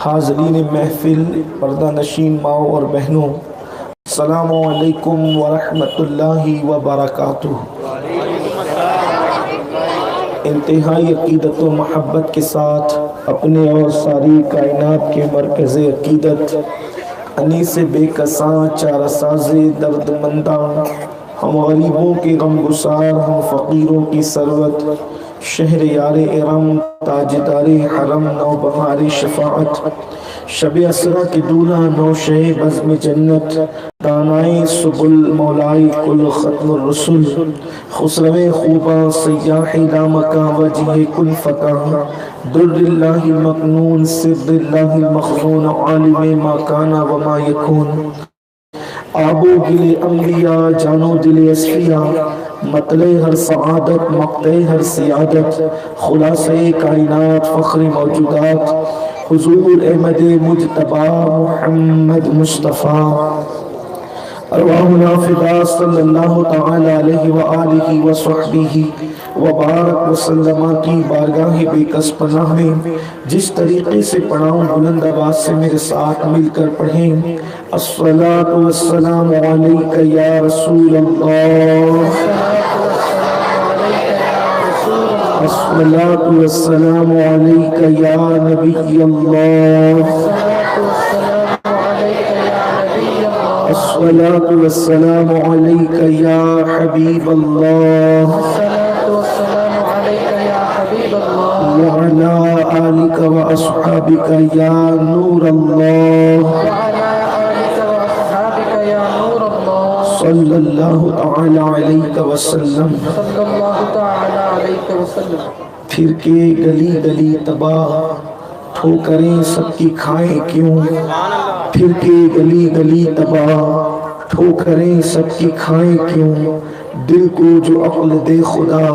حاضرین محفل، پردہ نشین ماؤں اور بہنوں، السلام علیکم ورحمۃ اللہ وبرکاتہ۔ انتہائی عقیدت و محبت کے ساتھ اپنے اور ساری کائنات کے مرکز عقیدت، انیس بے کساں چارہ ساز درد منداں، ہم غریبوں کے غم گسار، ہم فقیروں کی ثروت، شہر یار ارم، تاجدار حرم، نو بہار شفاعت، شب اسرا کے دولہ، نو شہ بزم جنت، دانائے سبل مولائی کل ختم الرسل، خسرو خوباں سیاح لامکاں وجہ کل فکاں، در اللہ المکنون سر اللہ المخزون، عالم ما کان وما یکون، آب و گل انبیاء، جانو دل اصفیاء، مطلع ہر سعادت، مقطع ہر سیادت، خلاصہ کائنات، فخر موجودات، حضور احمد مجتبی محمد مصطفیٰ، ارواحنا فدا صلی اللہ تعالی علیہ وآلہ وصحبہ وبارک وسلم کی بارگاہ بے کس پناہ میں جس طریقے سے پڑھاؤں بلند آواز سے میرے ساتھ مل کر پڑھیں۔ الصلاۃ والسلام علیک یا رسول اللہ، الصلاۃ والسلام علیک یا نبی اللہ، الصلاۃ والسلام علیک یا حبیب اللہ، وعلى آلك وأصحابك يا نور الله، صلی اللہ تعالی علیہ وسلم۔ پھر کے گلی گلی تباہ، ٹھوکریں سب کی کھائیں کیوں، پھر کے گلی گلی تباہ، ٹھوکریں سب کی کھائیں کیوں، دل کو جو عقل دے خدا،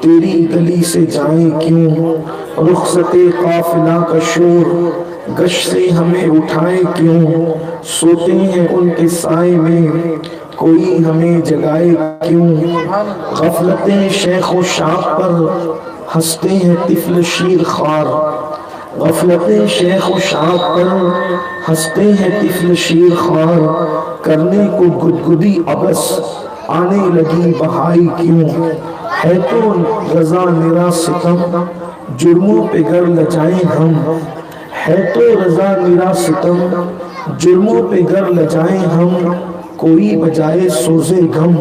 تیری گلی سے جائیں کیوں، رخصت قافلہ کا شور، گشت سے ہمیں اٹھائیں کیوں، سوتے ہیں ان کے سائے میں، کوئی ہمیں جگائے کیوں، غفلت شیخ و شاب پر ہنستے ہیں طفل شیر خوار، غفلت شیخ و شاب پر ہنستے ہیں طفل شیر خوار، کرنے کو گدگدی عبث آنے لگی بہائی کیوں، ہے تو رضا میرا ستم، جرموں پہ گر لجائیں ہم، ہے تو رضا میرا ستم، جرموں پہ گر لجائیں ہم، کوئی بجائے سوزے غم،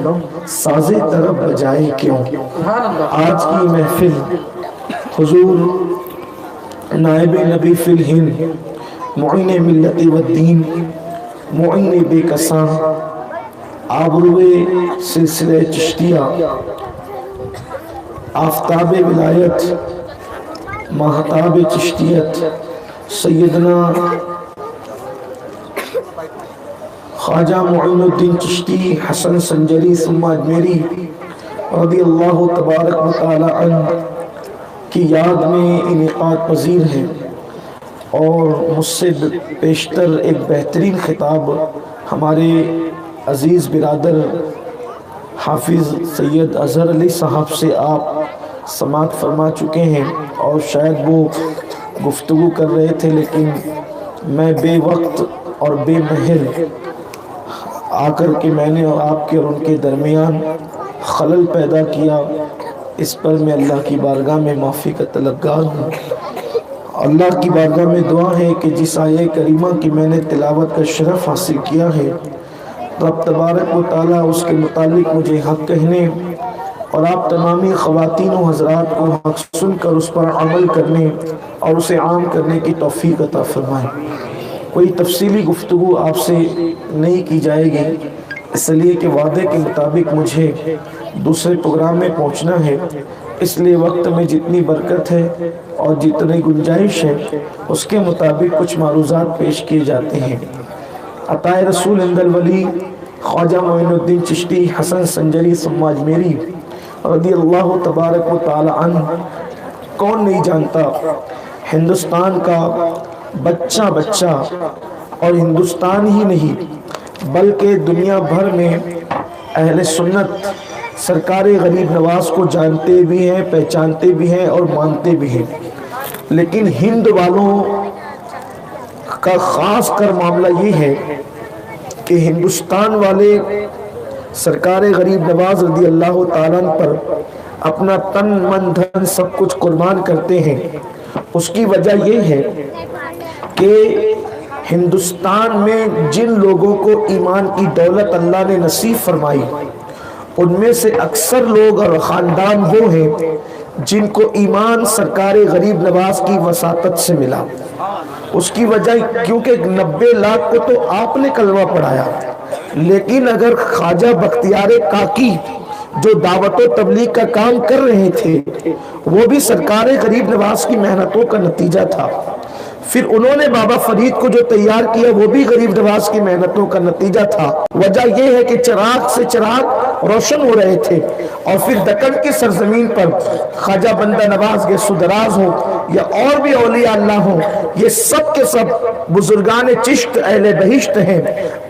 سازے طرب بجائے کیوں۔ آج کی محفل حضور نائب نبی فی الہند، معین ملت والدین، معین بے کساں، آبروئے سلسلہ چشتیہ، آفتاب ولایت، مہتاب چشتیت، سیدنا خواجہ معین الدین چشتی حسن سنجری ثم اجمیری رضی اللہ تبارک و تعالی عنہ کی یاد میں انعقاد پذیر ہے، اور مجھ سے پیشتر ایک بہترین خطاب ہمارے عزیز برادر حافظ سید اظہر علی صاحب سے آپ سماعت فرما چکے ہیں، اور شاید وہ گفتگو کر رہے تھے، لیکن میں بے وقت اور بے محل آ کر کے میں نے آپ کے اور ان کے درمیان خلل پیدا کیا، اس پر میں اللہ کی بارگاہ میں معافی کا طلبگار ہوں۔ اللہ کی بارگاہ میں دعا ہے کہ جس آیہ کریمہ کی میں نے تلاوت کا شرف حاصل کیا ہے، رب تبارک و تعالیٰ اس کے متعلق مجھے حق کہنے اور آپ تمامی خواتین و حضرات کو حق سن کر اس پر عمل کرنے اور اسے عام کرنے کی توفیق عطا فرمائے۔ کوئی تفصیلی گفتگو آپ سے نہیں کی جائے گی، اس لیے کہ وعدے کے مطابق مجھے دوسرے پروگرام میں پہنچنا ہے، اس لیے وقت میں جتنی برکت ہے اور جتنی گنجائش ہے اس کے مطابق کچھ معروضات پیش کیے جاتے ہیں۔ عطائے رسول عند الولی خواجہ معین الدین چشتی حسن سنجری ثم اجمیری رضی اللہ تبارک و تعالی عنہ، کون نہیں جانتا، ہندوستان کا بچہ بچہ، اور ہندوستان ہی نہیں بلکہ دنیا بھر میں اہل سنت سرکار غریب نواز کو جانتے بھی ہیں، پہچانتے بھی ہیں اور مانتے بھی ہیں۔ لیکن ہند والوں کا خاص کر معاملہ یہ ہے کہ ہندوستان والے سرکار غریب نواز رضی اللہ تعالیٰ پر اپنا تن من دھن سب کچھ قربان کرتے ہیں۔ اس کی وجہ یہ ہے کہ ہندوستان میں جن لوگوں کو ایمان کی دولت اللہ نے نصیب فرمائی ان میں سے اکثر لوگ اور خاندان وہ ہیں جن کو ایمان سرکار غریب نواز کی وساطت سے ملا۔ اس کی وجہ کیونکہ 90 لاکھ کو تو آپ نے کلمہ پڑھایا، لیکن اگر خواجہ بختیار کاکی جو دعوت و تبلیغ کا کام کر رہے تھے وہ بھی سرکار غریب نواز کی محنتوں کا نتیجہ تھا، پھر انہوں نے بابا فرید کو جو تیار کیا وہ بھی غریب نواز کی محنتوں کا نتیجہ تھا۔ وجہ یہ ہے کہ چراغ سے چراغ روشن ہو رہے تھے، اور پھر دکن کی سرزمین پر خواجہ بندہ نواز کے سدراز ہوں یا اور بھی اولیاء اللہ ہوں، یہ سب کے سب بزرگان چشت اہل بہشت ہیں،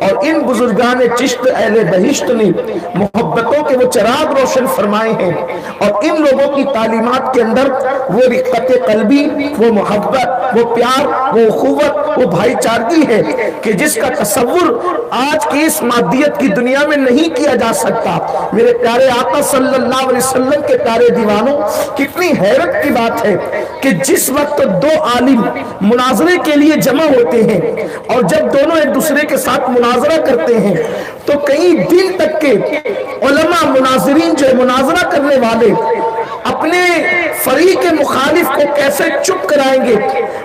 اور ان بزرگان چشت اہل بہشت نے محبتوں کے وہ چراغ روشن فرمائے ہیں، اور ان لوگوں کی تعلیمات کے اندر وہ رقت قلبی، وہ محبت، وہ پیار، وہ اخوت، وہ بھائی چارگی ہے کہ جس کا تصور آج کی اس مادیت کی دنیا میں نہیں کیا جا سکتا۔ میرے پیارے آقا صلی اللہ علیہ وسلم کے پیارے دیوانوں، کتنی حیرت کی بات ہے کہ جس وقت دو عالم مناظرے کے لیے جمع ہوتے ہیں اور جب دونوں ایک دوسرے کے ساتھ مناظرہ کرتے ہیں تو کئی دن تک کے علماء مناظرین جو مناظرہ کرنے والے اپنے فریق مخالف کو کیسے چپ کرائیں گے،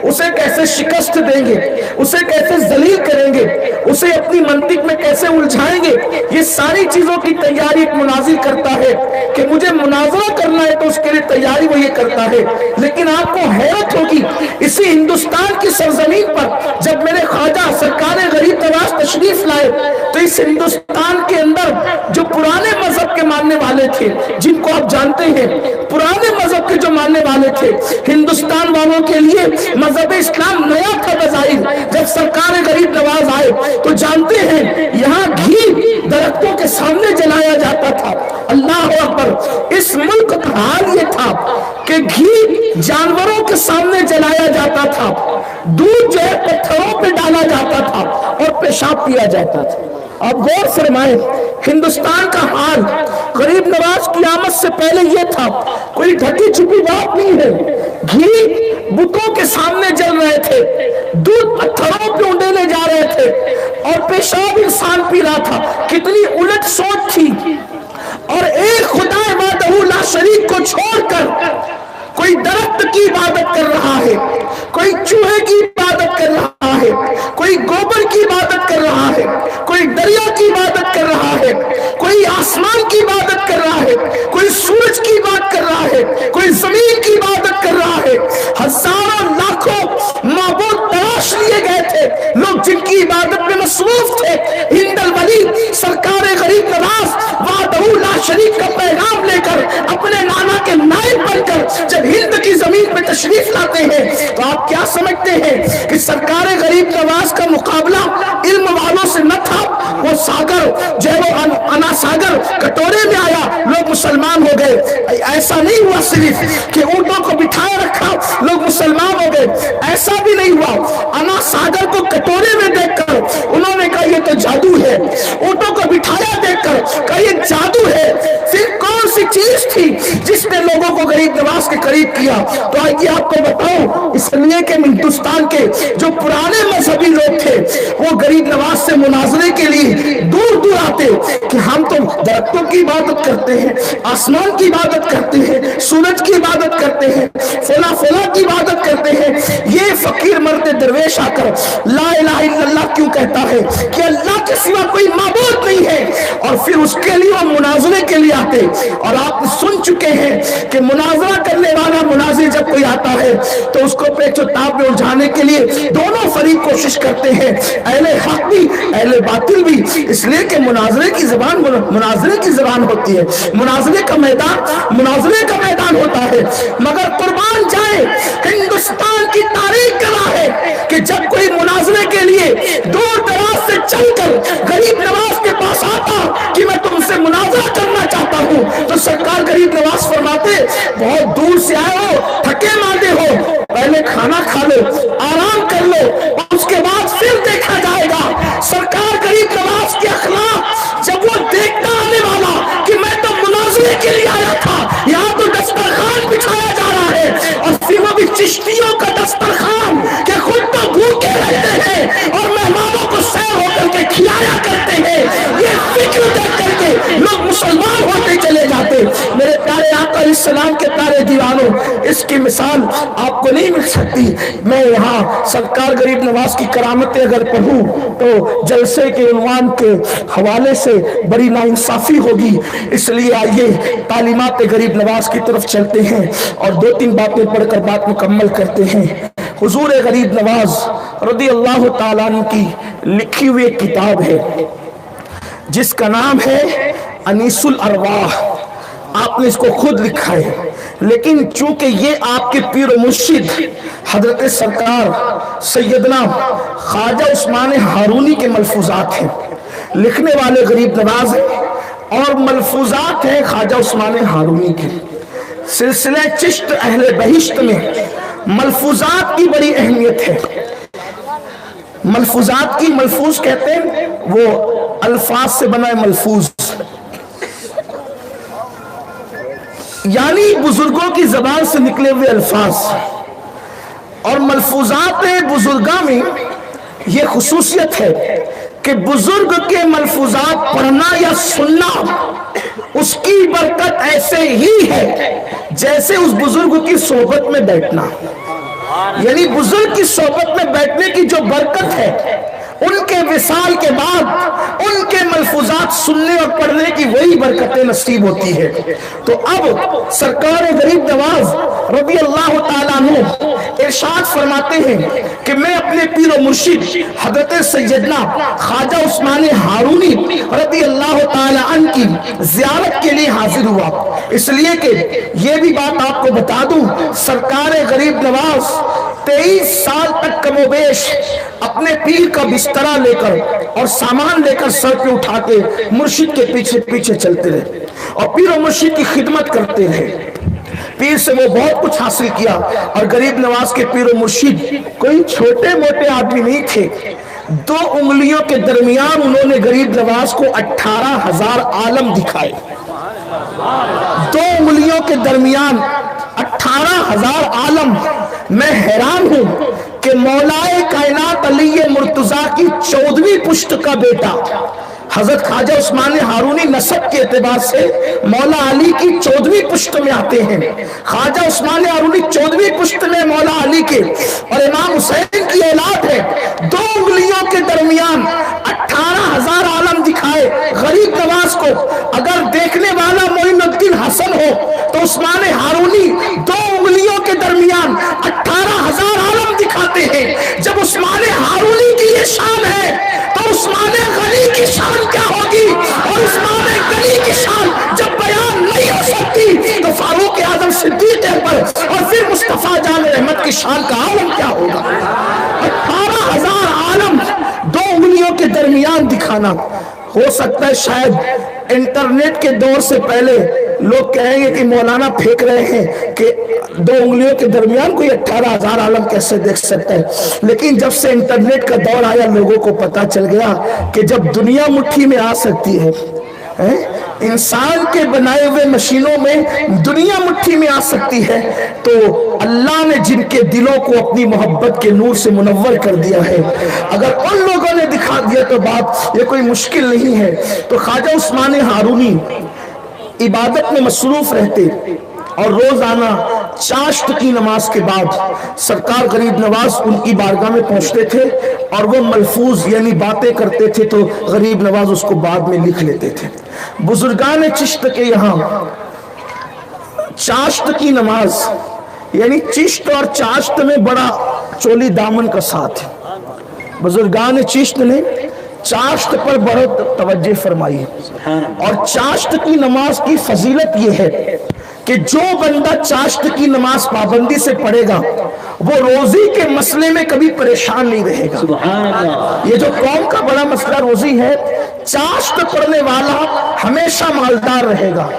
اسے کیسے شکست دیں گے، اسے کیسے ذلیل کریں گے، اسے اپنی منطق میں کیسے الجھائیں گے، یہ ساری چیزوں کی تیاری ایک مناظر کرتا ہے کہ مجھے مناظرہ کرنا ہے تو اس کے لیے تیاری وہ یہ کرتا ہے۔ لیکن آپ کو حیرت ہوگی اسی ہندوستان کی سرزمین پر جب میرے خواجہ سرکار غریب نواز تشریف لائے تو اس ہندوستان کے اندر جو پرانے مذہب کے ماننے والے تھے، جن کو آپ جانتے ہیں پرانے مذہب کے جو ماننے والے تھے، ہندوستان والوں کے لیے مذہب اسلام نیا تھا بظاہر، جب سرکار غریب نواز آئے تو جانتے ہیں یہاں گھی درختوں کے سامنے جلایا جاتا تھا۔ اللہ اکبر، اس ملک کا حال یہ تھا کہ گھی جانوروں کے سامنے جلایا جاتا تھا، دودھ جو ہے پتھروں پہ ڈالا جاتا تھا اور پیشاب پیا جاتا تھا۔ اب غور فرمائیں ہندوستان کا حال غریب نواز کی آمد سے پہلے یہ تھا، کوئی ڈھکی چھپی بات نہیں ہے، گھی بتوں کے سامنے جل رہے تھے، دودھ پتھروں پہ اونڈے جا رہے تھے اور پیشاب انسان پی رہا تھا۔ کتنی الٹ سوچ تھی، اور ایک خدا وحدہ لا شریک کو چھوڑ کر کوئی درخت کی عبادت کر رہا ہے، کوئی چوہے کی عبادت کر رہا ہے، کوئی گوبر کی عبادت کر رہا ہے، کوئی دریا کی عبادت کر رہا ہے، کوئی آسمان کی عبادت کر رہا ہے، کوئی سورج کی عبادت کر رہا ہے، کوئی زمین کی عبادت کر رہا ہے۔ ہزاروں لاکھوں معبود تلاش لیے گئے تھے، لوگ جن کی عبادت میں مصروف تھے۔ ہند الولی سرکار غریب نواز وحدہ لا شریک کا پیغام لے کر اپنے نانا کے نائب بن کر جب ہند کی زمین پہ تشریف لاتے ہیں تو آپ کیا سمجھتے ہیں کہ سرکار غریب نواز کا مقابلہ علم والوں سے نہ تھا؟ وہ ساگر جو ہے وہ انا ساگر کٹورے میں آیا، لوگ مسلمان ہو گئے۔ ایسا نہیں ہوا صرف کہ اونٹوں کو بٹھائے رکھا لوگ مسلمان ہو گئے، ایسا بھی نہیں ہوا۔ انا ساگر کو کٹورے میں دیکھ کر انہوں نے کہا یہ تو جادو ہے، اونٹوں کو بٹھایا دیکھ کر کہا یہ جادو ہے۔ پھر کون سی چیز تھی جس نے لوگوں کو غریب نواز کے قریب کیا؟ تو آئیے آپ کو بتاؤں، اس لیے کہ ہندوستان کے جو پرانے مذہبی لوگ تھے وہ غریب نواز سے مناظرے کے لیے دور دور آتے کہ ہم تو درختوں کی عبادت کرتے ہیں، آسمان کی عبادت کرتے ہیں، سورج کی عبادت کرتے ہیں، فلاں فلاں کی عبادت کرتے ہیں۔ یہ فقیر مرد درویش آ کر لا الہ الا اللہ کیوں کہتا ہے کہ اللہ کے سوا کوئی معبود نہیں ہے، اور پھر اس کے لیے وہ مناظرے کے لیے آتے۔ اور آپ سن چکے ہیں کہ مناظرہ کرنے والا مناظر جب کوئی آتا ہے تو اس کو پیچ و تاب میں الجھانے کے لیے دونوں فریق کوشش کرتے ہیں، اہل حق بھی اہل باطل بھی، اس لیے کہ مناظرے کی زبان مناظرے کی زبان ہوتی ہے، مناظرے کا میدان ہوتا ہے۔ مگر قربان جائے ہندوستان کی تاریخ گواہ ہے کہ جب کوئی مناظرے کے لیے دور دراز سے چل کر غریب نواز کے پاس آتا کہ میں تم سے مناظرہ کرنا چاہتا ہوں تو سرکار غریب نواز فرماتے بہت دور سے آئے ہو، تھکے ماندے ہو، پہلے کھا لو، آرام کر لو، اور اس کے بعد پھر دیکھا جائے گا۔ سرکار غریب نواز کے اخلاق جب وہ دیکھتا آنے والا کہ میں تو مناظرے کے لیے آیا تھا، یہاں تو دسترخوان بچھایا جا رہا ہے، اور پھر وہ بھی چشتیوں کا دسترخوان کہ خود تو بھوکے رہتے ہیں اور مہمانوں کو سیر ہو کر کے کھلایا کرتے ہیں، یہ فکر دیکھ کر کے لوگ مسلمان ہوتے چلے جاتے۔ میرے پیارے آقا علیہ السلام کے پیارے دیوانوں، اس کی مثال آپ کو نہیں مل سکتی۔ میں یہاں سرکار غریب نواز کی کرامتیں اگر پڑھوں تو جلسے کے عنوان کے حوالے سے بڑی ناانصافی ہوگی، اس لیے آئیے تعلیمات غریب نواز کی طرف چلتے ہیں اور دو تین باتیں پڑھ کر بات مکمل کرتے ہیں۔ حضور غریب نواز رضی اللہ تعالیٰ عنہ کی لکھی ہوئی ایک کتاب ہے جس کا نام ہے انیس الارواح۔ آپ نے اس کو خود لکھا ہے، لیکن چونکہ یہ آپ کے پیر و مرشد حضرت سرکار سیدنا خواجہ عثمان ہارونی کے ملفوظات ہیں، لکھنے والے غریب نواز ہیں اور ملفوظات ہیں خواجہ عثمان ہارونی کے۔ سلسلہ چشت اہل بہشت میں ملفوظات کی بڑی اہمیت ہے۔ ملفوظات کی، ملفوظ کہتے ہیں وہ الفاظ سے بنا ملفوظ، یعنی بزرگوں کی زبان سے نکلے ہوئے الفاظ، اور ملفوظات بزرگاں میں یہ خصوصیت ہے کہ بزرگ کے ملفوظات پڑھنا یا سننا اس کی برکت ایسے ہی ہے جیسے اس بزرگ کی صحبت میں بیٹھنا، یعنی بزرگ کی صحبت میں بیٹھنے کی جو برکت ہے، ان کے وصال کے بعد ان کے ملفوظات سننے اور پڑھنے کی وہی برکتیں نصیب ہوتی ہے۔ تو اب سرکار غریب نواز رضی اللہ تعالیٰ عنہ ارشاد فرماتے ہیں کہ میں اپنے پیر و مرشد حضرت سیدنا خواجہ عثمان ہارونی رضی اللہ تعالیٰ عنہ کی زیارت کے لیے حاضر ہوا، اس لیے کہ یہ بھی بات آپ کو بتا دوں، سرکار غریب نواز 23 سال تک کم و بیش اپنے پیر کا بسترا لے کر اور سامان لے کر سر پہ اٹھا کے مرشد کے پیچھے پیچھے چلتے رہے اور پیر و مرشد کی خدمت کرتے رہے۔ پیر سے وہ بہت کچھ حاصل کیا، اور غریب نواز کے پیر و مرشد کوئی چھوٹے موٹے آدمی نہیں تھے۔ 2 انگلیوں کے درمیان انہوں نے غریب نواز کو 18,000 عالم دکھائے۔ 2 انگلیوں کے درمیان 18,000 عالم۔ میں حیران ہوں کہ مولا کائنات علی مرتضیٰ کی 14ویں پشت کا بیٹا حضرت خواجہ عثمان ہارونی نسب کے اعتبار سے مولا علی کی 14ویں پشت میں آتے ہیں۔ خواجہ عثمان ہارونی 14ویں پشت میں مولا علی کے اور امام حسین کی اولاد ہے۔ 2 انگلیوں کے درمیان 18,000 عالم دکھائے غریب نواز کو۔ اگر دیکھنے والا معین الدین حسن ہو تو عثمان ہارونی 2 انگلیوں کے درمیان 18,000 عالم دکھاتے ہیں۔ جب عثمان ہارونی کی یہ شان ہے تو عثمان غنی کی شان کیا ہوگی؟ اور عثمان غنی کی شان جب بیان نہیں ہو سکتی تو فاروق اعظم صدیق اکبر اور پھر مصطفیٰ جان رحمت کی شان کا عالم کیا ہوگا؟ 18,000 عالم 2 انگلیوں کے درمیان دکھانا۔ ہو سکتا ہے شاید انٹرنیٹ کے دور سے پہلے لوگ کہیں گے کہ مولانا پھینک رہے ہیں کہ 2 انگلیوں کے درمیان کوئی 18,000 عالم کیسے دیکھ سکتا ہے، لیکن جب سے انٹرنیٹ کا دور آیا لوگوں کو پتا چل گیا کہ جب دنیا مٹھی میں آ سکتی ہے، انسان کے بنائے ہوئے مشینوں میں دنیا مٹھی میں آ سکتی ہے، تو اللہ نے جن کے دلوں کو اپنی محبت کے نور سے منور کر دیا ہے، اگر ان لوگوں نے دکھا دیا تو بات یہ کوئی مشکل نہیں ہے۔ تو خواجہ عثمان ہارونی عبادت میں مصروف رہتے اور روزانہ چاشت کی نماز کے بعد سرکار غریب نواز ان کی بارگاہ میں پہنچتے تھے اور وہ ملفوظ یعنی باتیں کرتے تھے تو غریب نواز اس کو بعد میں لکھ لیتے تھے۔ بزرگان چشت کے یہاں چاشت کی نماز یعنی چشت اور چاشت میں بڑا چولی دامن کا ساتھ ہے۔ بزرگان چشت نے چاشت پر بہت توجہ فرمائی اور چاشت کی نماز کی فضیلت یہ ہے کہ جو بندہ چاشت کی نماز پابندی سے پڑھے گا وہ روزی کے مسئلے میں کبھی پریشان نہیں رہے گا۔ یہ جو قوم کا بڑا مسئلہ روزی ہے، چاشت پڑھنے والا ہمیشہ مالدار رہے گا،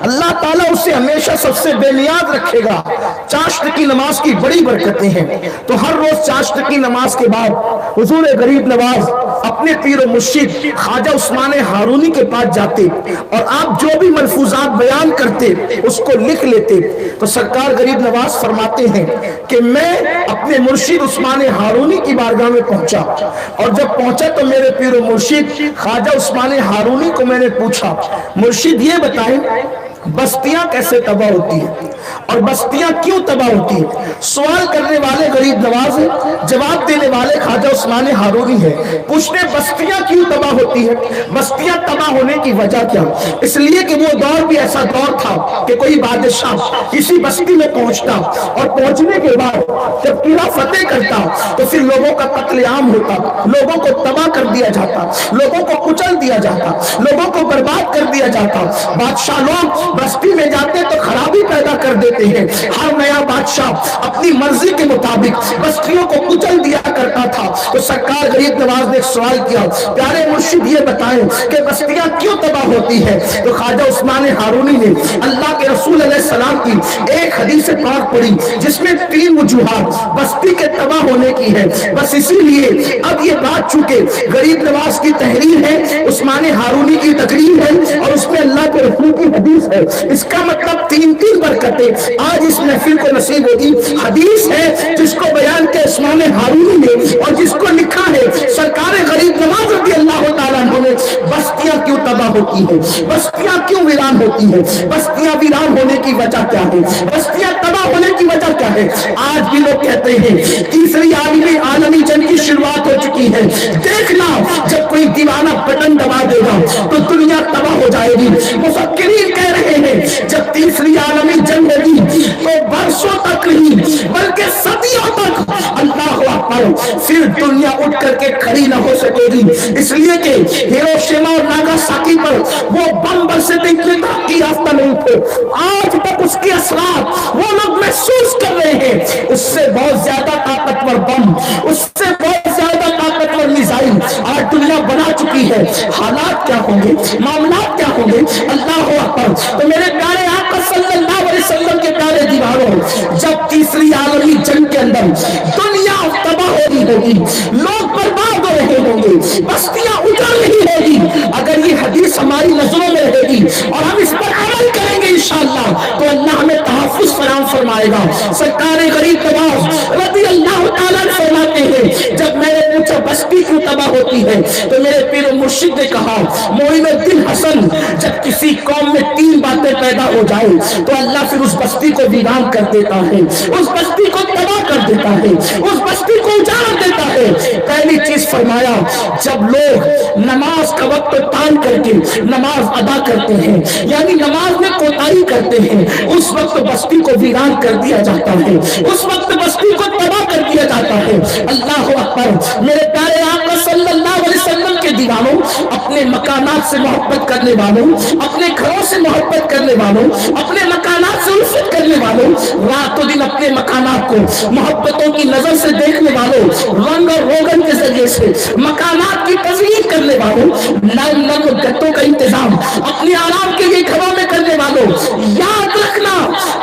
اللہ تعالیٰ اسے ہمیشہ سب سے بے نیاز رکھے گا۔ چاشت کی نماز کی بڑی برکتیں ہیں، تو ہر روز چاشت کی نماز کے بعد حضور غریب نواز اپنے پیر و مرشد خواجہ عثمان ہارونی کے پاس جاتے اور آپ جو بھی ملفوظات بیان کرتے اس کو لکھ لیتے۔ تو سرکار غریب نواز فرماتے ہیں کہ میں اپنے مرشد عثمان ہارونی کی بارگاہ میں پہنچا، اور جب پہنچا تو میرے پیر و مرشد خواجہ عثمان ہارونی کو میں نے پوچھا، مرشد یہ بتائیں بستیاں کیسے تباہ ہوتی ہیں اور بستیاں کیوں تباہ ہوتی ہیں؟ سوال کرنے والے غریب نواز ہیں، جواب دینے والے خواجہ عثمان ہارونی ہے۔ پوچھنے بستیاں کیوں تباہ ہوتی ہیں، بستیاں تباہ ہونے کی وجہ کیا؟ اس لیے کہ وہ دور بھی ایسا دور تھا کہ کوئی بادشاہ کسی بستی میں پہنچتا اور پہنچنے کے بعد جب قلعہ فتح کرتا تو پھر لوگوں کا قتل عام ہوتا، لوگوں کو تباہ کر دیا جاتا، لوگوں کو کچل دیا جاتا، لوگوں کو برباد کر دیا جاتا۔ بادشاہ لوگ بستی میں جاتے تو خرابی پیدا کر دیتے ہیں۔ ہر نیا بادشاہ اپنی مرضی کے مطابق بستیوں کو کچل دیا کرتا تھا۔ تو سرکار غریب نواز نے ایک سوال کیا، پیارے مرشد یہ بتائیں کہ بستیاں کیوں تباہ ہوتی ہے؟ تو خواجہ عثمان ہارونی نے اللہ کے رسول علیہ السلام کی ایک حدیث پاک پڑھی جس میں 3 وجوہات بستی کے تباہ ہونے کی ہے۔ بس اسی لیے اب یہ بات چونکہ غریب نواز کی تحریر ہے، عثمان ہارونی کی تقریر ہے اور اس میں اللہ کے رسول کی حدیث ہے، اس کا مطلب 3 برکتیں آج اس محفل کو نصیب ہوگی۔ حدیث ہے جس کو بیان کیا عثمان ہارونی نے اور جس کو لکھا ہے سرکار غریب نواز رضی اللہ تعالیٰ عنہ نے۔ بستیاں کیوں تباہ ہوتی ہیں، بستیاں کیوں ویران ہوتی ہیں، بستیاں ویران ہونے کی وجہ کیا ہے، بستیاں تباہ ہونے کی وجہ کیا ہے؟ آج بھی لوگ کہتے ہیں تیسری عالمی جنگ کی شروعات ہو چکی ہے، دیکھنا جب کوئی دیوانہ بٹن دبا دے گا تو دنیا تباہ ہو جائے گی۔ مفکرین کہہ رہے ہیں جب تیسری عالمی جنگ ہوگی تو برسوں تک نہیں بلکہ صدیوں تک اللہ اکبر پھر دنیا اٹھ کر کے کھڑی نہ ہو سکے گی، اس لیے کہ ہیروشیما اور ناگاساکی پر وہ بم برسے تھے، اتنے ترقی یافتہ نہیں تھے، آج تک اس کے اثرات وہ لوگ محسوس کر رہے ہیں۔ اس سے بہت زیادہ طاقتور بم، اس سے بہت زیادہ طاقتور میزائل آج دنیا بنا چکی ہے۔ حالات کیا ہوں گے، معاملات کیا ہوں گے، اللہ اکبر۔ تو میرے پیارے آقا صلی اللہ علیہ وسلم کے پیارے دیواروں، جب تیسری عالمی جنگ کے اندر دنیا تباہ ہو رہی ہوگی، لوگ برباد ہو رہے ہوں گے، بستیاں اجڑ رہی ہوگی، اگر یہ حدیث ہماری نظروں میں رہے گی اور ہم اس پر عمل کریں گے انشاءاللہ تو اللہ ہمیں تحفظ فراہم فرمائے گا۔ سرکار غریب نواز رضی اللہ تعالیٰ فرماتے ہیں جب میں نے پوچھا بستی کیوں تباہ ہوتی ہے تو میرے پیر و مرشد نے کہا معین الدین حسن، جب کسی قوم میں 3 باتیں پیدا ہو جائے تو اللہ پھر اس بستی کو ویران کر دیتا ہے، اس بستی کو تباہ کر دیتا ہے، اس بستی کو اجاڑ دیتا ہے۔ پہلی چیز فرمایا جب لوگ نماز کا وقت ٹال کر کے نماز ادا کرتے ہیں، یعنی نماز میں کوتاہی کرتے ہیں، اس وقت بستی کو ویران کر دیا جاتا ہے، اس وقت بستی کو تباہ کر دیا جاتا ہے۔ اللہ اکبر۔ میرے پیارے آقا صلی اللہ علیہ وسلم کے دیوانوں، اپنے مکانات سے محبت کرنے والوں، اپنے گھروں سے محبت کرنے والوں، اپنے مکانات سے الفت کرنے والوں، رات و دن اپنے مکانات کو محبتوں کی نظر سے دیکھنے والوں، رنگ اور روغن کے ذریعے سے مکانات کی تزئین کرنے والوں، نرم نرم گتوں کا انتظام اپنے آرام کے لیے گھروں میں کرنے والوں، یاد رکھنا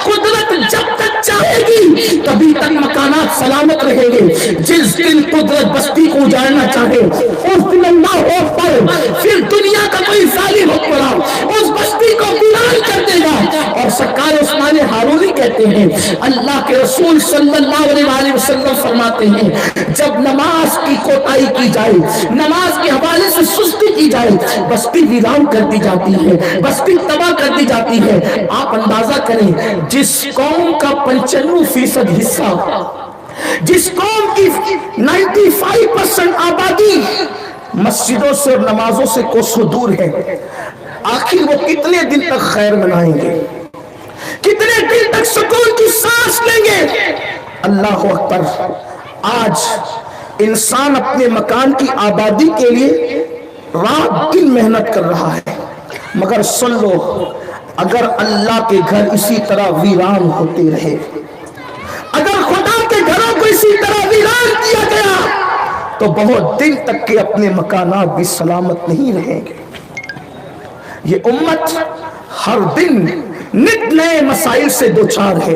قدرت جب تک چاہے گی تبھی تک مکانات سلامت رہیں گے۔ جس دن قدرت بستی کو اجاڑنا چاہے اس دن اللہ اکبر پھر دنیا کا کوئی ظالم حکمران اس بستی کو ویران کر دے گا۔ اور سرکار عثمان ہارونی کہتے ہیں اللہ کے رسول صلی اللہ علیہ وسلم فرماتے ہیں جب نماز کی کوتاہی کی جائے، نماز کے حوالے سے سستی کی جائے، بستی ویران کر دی جاتی ہے، بستی تباہ کر دی جاتی ہے۔ آپ اندازہ کریں جس قوم کا 95% حصہ، جس قوم کی 95% آبادی مسجدوں سے اور نمازوں سے کوسوں دور ہے، آخر وہ کتنے دن تک خیر منائیں گے، کتنے دن تک سکون کی سانس لیں گے؟ اللہ اکبر۔ آج انسان اپنے مکان کی آبادی کے لیے رات دن محنت کر رہا ہے، مگر سن لو اگر اللہ کے گھر اسی طرح ویران ہوتے رہے، اگر خدا کے گھروں کو اسی طرح ویران کیا گیا تو بہت دن تک کے اپنے مکانات بھی سلامت نہیں رہیں گے۔ یہ امت ہر دن نت نئے مسائل سے دوچار ہے،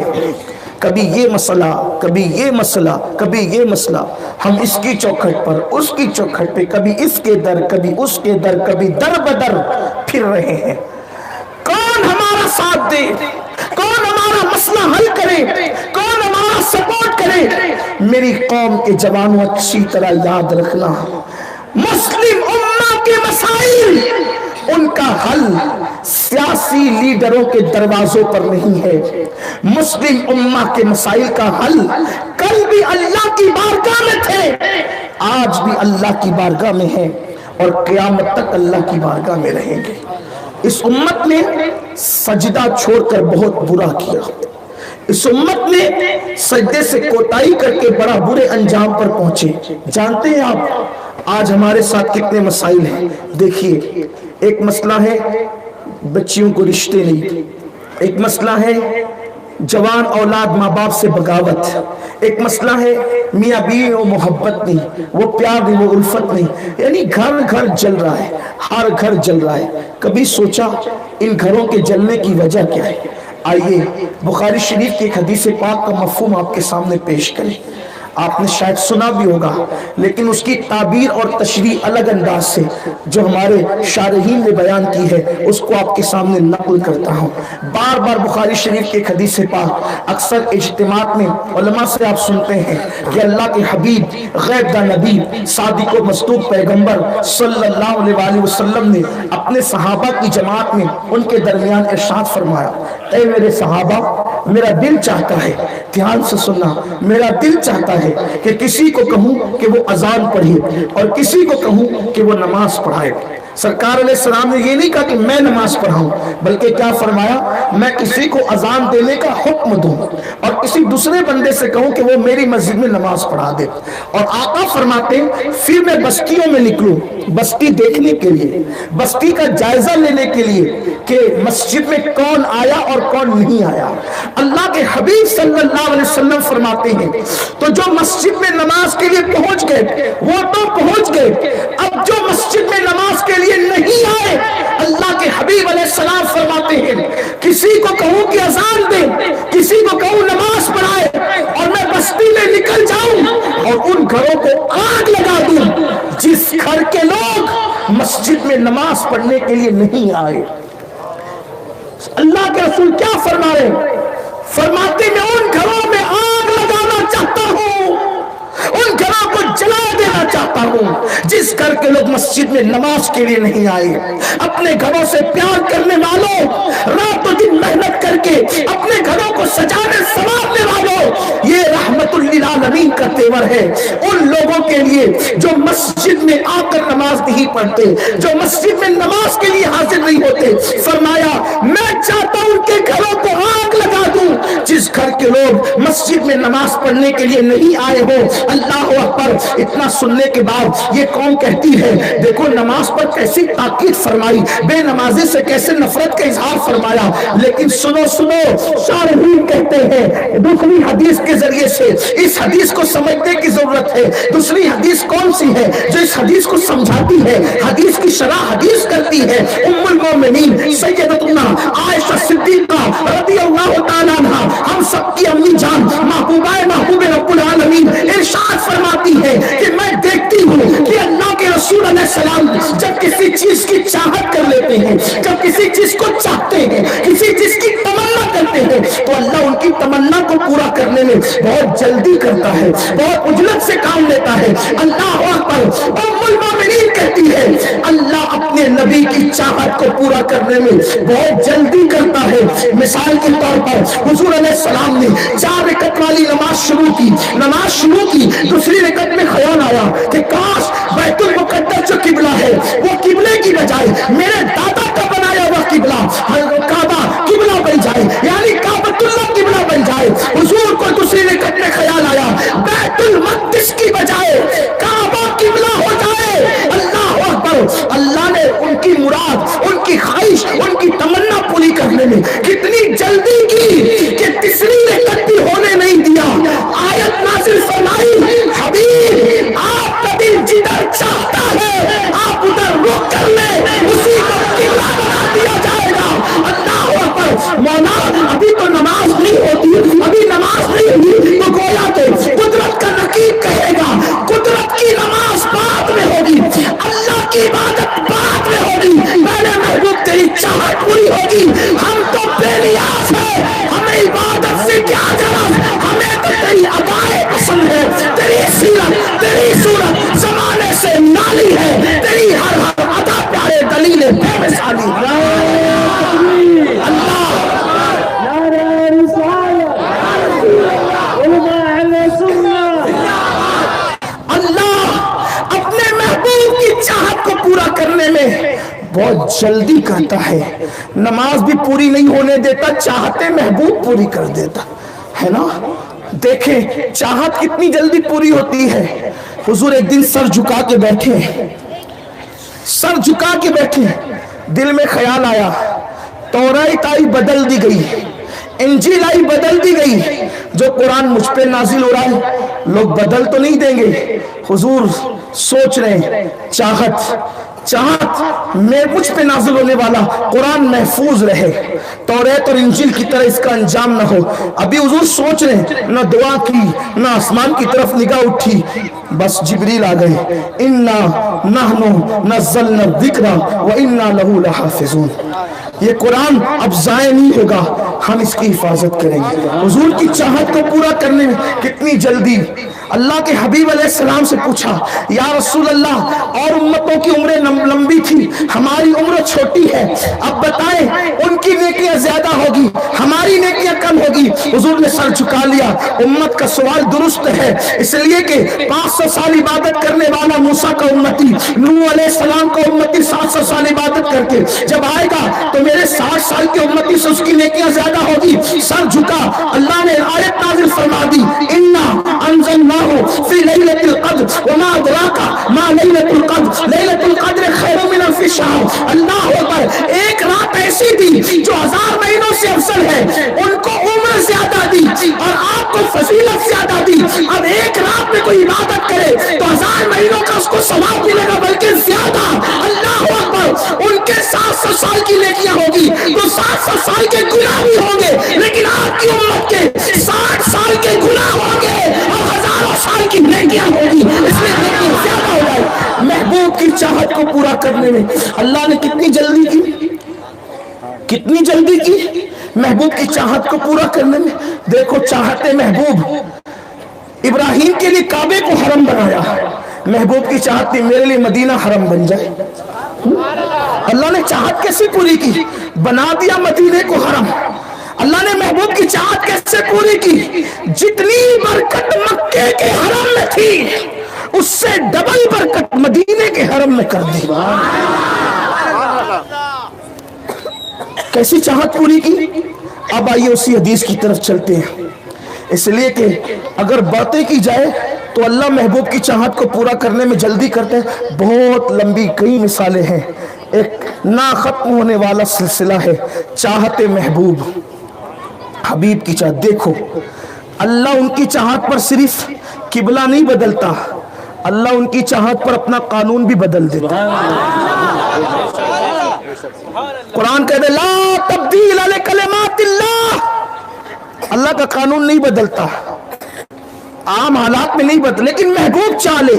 کبھی یہ مسئلہ، کبھی یہ مسئلہ، کبھی یہ مسئلہ، ہم اس کی چوکھٹ پر اس کی چوکھٹ پہ، کبھی اس کے در کبھی اس کے در، کبھی در بدر پھر رہے ہیں۔ کون ہمارا ساتھ دے، کون ہمارا مسئلہ حل کرے، کون ہمارا سپورٹ کرے؟ میری قوم کے جوانوں اچھی طرح یاد رکھنا، مسلم امہ کے مسائل، ان کا حل سیاسی لیڈروں کے دروازوں پر نہیں ہے۔ مسلم امہ کے مسائل کا حل کل بھی اللہ کی بارگاہ میں تھے، آج بھی اللہ کی بارگاہ میں ہے، اور قیامت تک اللہ کی بارگاہ میں رہیں گے۔ اس امت نے سجدہ چھوڑ کر بہت برا کیا، اس امت نے سجدے سے کوتاہی کر کے بڑا برے انجام پر پہنچے۔ جانتے ہیں آپ آج ہمارے ساتھ کتنے مسائل ہیں؟ دیکھیے، ایک مسئلہ ہے بچیوں کو رشتے نہیں، ایک مسئلہ ہے جوان اولاد ماں باپ سے بغاوت، ایک مسئلہ ہے میاں بیوی وہ محبت نہیں، وہ پیار نہیں، وہ الفت نہیں، یعنی گھر گھر جل رہا ہے، ہر گھر جل رہا ہے۔ کبھی سوچا ان گھروں کے جلنے کی وجہ کیا ہے؟ آئیے بخاری شریف کی ایک حدیث پاک کا مفہوم آپ کے سامنے پیش کریں۔ آپ نے شاید سنا بھی ہوگا، لیکن اس کی تعبیر اور تشریح الگ انداز سے جو ہمارے شارحین نے بیان کی ہے اس کو آپ کے سامنے نقل کرتا ہوں۔ بار بار بخاری شریف کے ایک حدیث پاک اکثر اجتماعات میں علماء سے آپ سنتے ہیں کہ اللہ کے حبیب غیب دا نبی صادق و مصدوق پیغمبر صلی اللہ علیہ وسلم نے اپنے صحابہ کی جماعت میں ان کے درمیان ارشاد فرمایا، اے میرے صحابہ، میرا دل چاہتا ہے، دھیان سے سننا، میرا دل چاہتا ہے کہ کسی کو کہوں کہ وہ اذان پڑھے اور کسی کو کہوں کہ وہ نماز پڑھائے۔ سرکار علیہ السلام نے یہ نہیں کہا کہ میں نماز پڑھاؤں، بلکہ کیا فرمایا؟ میں کسی کو اذان دینے کا حکم دوں اور کسی دوسرے بندے سے کہوں کہ وہ میری مسجد میں نماز پڑھا دے۔ اور آقا فرماتے ہیں پھر میں بستیوں میں نکلوں بستی دیکھنے کے لیے، بستی کا جائزہ لینے کے لیے کہ مسجد میں کون آیا اور کون نہیں آیا۔ اللہ کے حبیب صلی اللہ علیہ وسلم فرماتے ہیں تو جو مسجد میں نماز کے لیے پہنچ گئے وہ تو پہنچ گئے، اب جو مسجد میں نماز کے لیے نہیں آئے، اللہ کے حبیب علیہ السلام فرماتے ہیں کسی کو کہوں کہ اذان دے، کسی کو کہوں نماز پڑھائے، اور میں بستی میں نکل جاؤں اور ان گھروں کو آگ لگا دوں جس گھر کے لوگ مسجد میں نماز پڑھنے کے لیے نہیں آئے۔ اللہ کے رسول کیا فرما رہے ہیں؟ فرماتے میں ان گھروں میں آگ لگانا چاہتا ہوں، ان گھروں کو جلا دینا چاہتا ہوں جس گھر کے لوگ مسجد میں نماز کے لیے نہیں آئے۔ اپنے گھروں سے پیار کرنے والوں، رات و دن محنت کر کے اپنے گھروں کو سجانے سنوارنے والوں، یہ رحمت للعالمین کا تیور ہے ان لوگوں کے لیے جو مسجد میں آ کر نماز نہیں پڑھتے، جو مسجد میں نماز کے لیے حاضر نہیں ہوتے۔ فرمایا میں چاہتا ہوں کہ گھروں کو آگ لگا دوں جس گھر کے لوگ مسجد میں نماز پڑھنے کے لیے نہیں آئے ہو۔ اللہ اکبر۔ اتنا سننے کے بعد یہ قوم کہتی ہے دیکھو نماز پر کیسی تاکید فرمائی، بے نمازی سے کیسے نفرت کا اظہار فرمایا، لیکن سنو سنو، شارحین کہتے ہیں دوسری حدیث کے ذریعے سے اس حدیث کو سمجھنے کی ضرورت ہے۔ دوسری حدیث کون سی ہے جو اس حدیث کو سمجھاتی ہے، حدیث کی شرح حدیث کرتی ہے؟ ام المومنین سیدتنا عائشہ صدیقہ رضی اللہ تعالیٰ عنہ، ہم سب کی امی جان، محبوبہ محبوب رب العالمین، ارشاد فرماتی ہے کہ میں دیکھتی ہوں کہ اللہ کے رسول علیہ السلام جب کسی چیز کی چاہت کر لیتے ہیں، جب کسی چیز کو چاہتے ہیں، کسی چیز کی تمنا کرتے ہیں، تو اللہ ان کی تمنا کو پورا کرنے میں بہت جلدی کرتا ہے، بہت عجلت سے کام لیتا ہے۔ اللہ اکبر۔ ام المومنین کہتی ہے اللہ اپنے نبی کی چاہت کو پورا کرنے میں بہت جلدی کرتا ہے۔ مثال کے طور پر حضور علیہ السلام نے 4 رکعت والی نماز شروع کی، دوسری رکعت میں خیال آیا کہ کاش بیت المقدس جو قبلہ ہے وہ قبلے کی بجائے میرے دادا کا بنایا ہوا قبلہ کعبہ قبلہ بن جائے، یعنی کعبۃ اللہ قبلہ بن جائے۔ حضور کو دوسری رکعت میں خیال آیا بیت المقدس کی بجائے کعبہ قبلہ ہو جائے۔ اللہ اکبر۔ اللہ نے ان کی مراد، ان کی خواہش، ان کی تمنا پوری کرنے میں کتنی جلدی کی کہ تیسری رکعت بھی ہونے نہیں دیا۔ آیت نازل فرمائی حبیب آپ کا دل جدھر چاہتا ہے آپ ادھر رخ کر لیں، اسی تیری چاہت پوری ہوگی. ہم تو بے نیاز ہیں, ہمیں عبادت سے کیا غرض, ہمیں تو تیری ادائیں پسند ہے, تیری سیرت تیری صورت زمانے سے نالی ہے, تیری ہر ہر ادا پیارے دلیل بے مثالی. اللہ اپنے محبوب کی چاہت کو پورا کرنے میں بہت جلدی کرتا ہے. نماز بھی پوری نہیں ہونے دیتا, چاہتے محبوب پوری کر دیتا ہے نا. دیکھیں چاہت کتنی جلدی پوری ہوتی ہے. حضور ایک دن سر جھکا کے بیٹھے, سر جھکا کے بیٹھے, دل میں خیال آیا تورات آئی بدل دی گئی, انجیل آئی بدل دی گئی, جو قرآن مجھ پہ نازل ہو رہا ہے لوگ بدل تو نہیں دیں گے. حضور سوچ رہے ہیں چاہت میں مجھ پہ نازل ہونے والا قرآن محفوظ رہے, تورات اور انجیل کی طرح اس کا انجام نہ ہو. ابھی حضور سوچ رہے ہیں, نہ دعا کی نہ آسمان کی طرف نگاہ اٹھی, بس جبریل آ گئے. انا نحن نزلنا الذکر وانا لہ لحافظون. یہ قرآن اب ضائع نہیں ہوگا, ہم اس کی حفاظت کریں گے. حضور کی چاہت کو پورا کرنے میں کتنی جلدی. اللہ کے حبیب علیہ السلام سے پوچھا, یا رسول اللہ اور امتوں کی عمریں لمبی تھی, ہماری عمر چھوٹی ہے, اب بتائیں ان کی نیکیاں زیادہ ہوگی ہماری نیکیاں کم ہوگی. حضور نے سر جھکا لیا. امت کا سوال درست ہے, اس لیے کہ 500 سال عبادت کرنے والا موسیٰ کا امتی, نوح علیہ السلام کا امتی 700 سال عبادت کر کے جب آئے گا تو میرے 60 سال کے امتی سے اس کی نیکیاں زیادہ ہوگی. سر جھکا, اللہ نے آیت نازل فرما دی, انا انزلناہ فی لیلۃ القدر وما ادراک ما لیلۃ القدر لیلۃ القدر خیر من الف شہر. اللہ اکبر. ایک رات ایسی تھی جو 1000 مہینوں سے افضل ہے, ان کو عمر زیادہ دی اور آپ کو فضیلت زیادہ دی. اب ایک رات میں کوئی عبادت کرے تو 1000 مہینوں کا اس کو ثواب ملے گا بلکہ زیادہ. اللہ اکبر. ان کے 700 سال کی نیکیاں ہوگی تو 700 سال کے گناہ بھی ہوں گے, لیکن آپ کی امت کے 60 سال کے گناہ ہوں گے اور ہزاروں سال کی نیکیاں ہوگی, اس میں نیکیاں زیادہ ہو جائے. محبوب کی چاہت کو پورا کرنے میں اللہ نے کتنی جلدی کی, کتنی جلدی کی محبوب کی چاہت کو پورا کرنے میں. دیکھو چاہتے محبوب ابراہیم کے لیے کعبے کو حرم بنایا, محبوب کی چاہت تھی میرے لیے مدینہ حرم بن جائے. اللہ نے چاہت کیسے پوری کی, بنا دیا مدینے کو حرم. اللہ نے محبوب کی چاہت کیسے پوری کی, جتنی برکت مکے کے حرم میں تھی اس سے ڈبل برکت مدینے کے حرم میں کر دی. کیسی چاہت پوری کی. اب آئیے اسی حدیث کی طرف چلتے ہیں, اس لیے کہ اگر باتیں کی جائے تو اللہ محبوب کی چاہت کو پورا کرنے میں جلدی کرتے ہیں. بہت لمبی کئی مثالیں ہیں, ایک نہ ختم ہونے والا سلسلہ ہے چاہت محبوب. حبیب کی چاہت دیکھو, اللہ ان کی چاہت پر صرف قبلہ نہیں بدلتا, اللہ ان کی چاہت پر اپنا قانون بھی بدل دیتا. قرآن کہتے لا تبدیل لکلمات اللہ, اللہ کا قانون نہیں بدلتا, عام حالات میں نہیں بدلتا, لیکن محبوب چاہ لے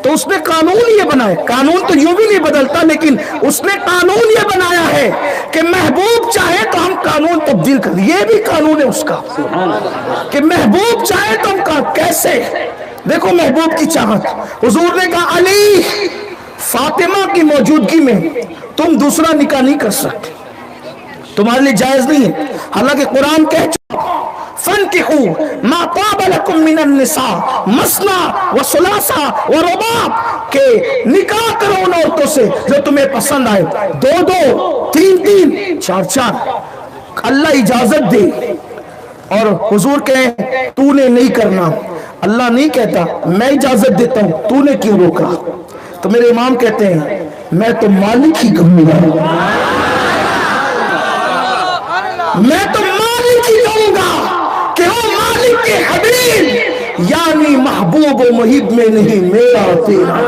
تو اس نے قانون یہ بنایا. قانون تو یوں بھی نہیں بدلتا, لیکن اس نے قانون یہ بنایا ہے کہ محبوب چاہے تو ہم قانون تبدیل کر دیں. یہ بھی قانون ہے اس کا کہ محبوب چاہے تو ہم کیسے. دیکھو محبوب کی چاہت, حضور نے کہا علی فاطمہ کی موجودگی میں تم دوسرا نکاح نہیں کر سکتے, تمہارے لیے جائز نہیں ہے. حالانکہ قرآن کہہ چکا فَانْكِحُوا مَا طَابَ لَكُم مِّنَ النِّسَاءِ مَثْنَىٰ وَثُلَاثَ وَرُبَاعَ, کہ نکاح کرو ان عورتوں سے جو تمہیں پسند آئے, 2 3 4. اللہ اجازت دے اور حضور کہیں تو نے نہیں کرنا. اللہ نہیں کہتا میں اجازت دیتا ہوں, تو نے کیوں روکا. تو میرے امام کہتے ہیں میں تو مالک ہی کہوں گا, میں تو مالک ہی کہوں گا کہ وہ مالک کے حبیب یعنی محبوب و محب میں نہیں میرا تیرا.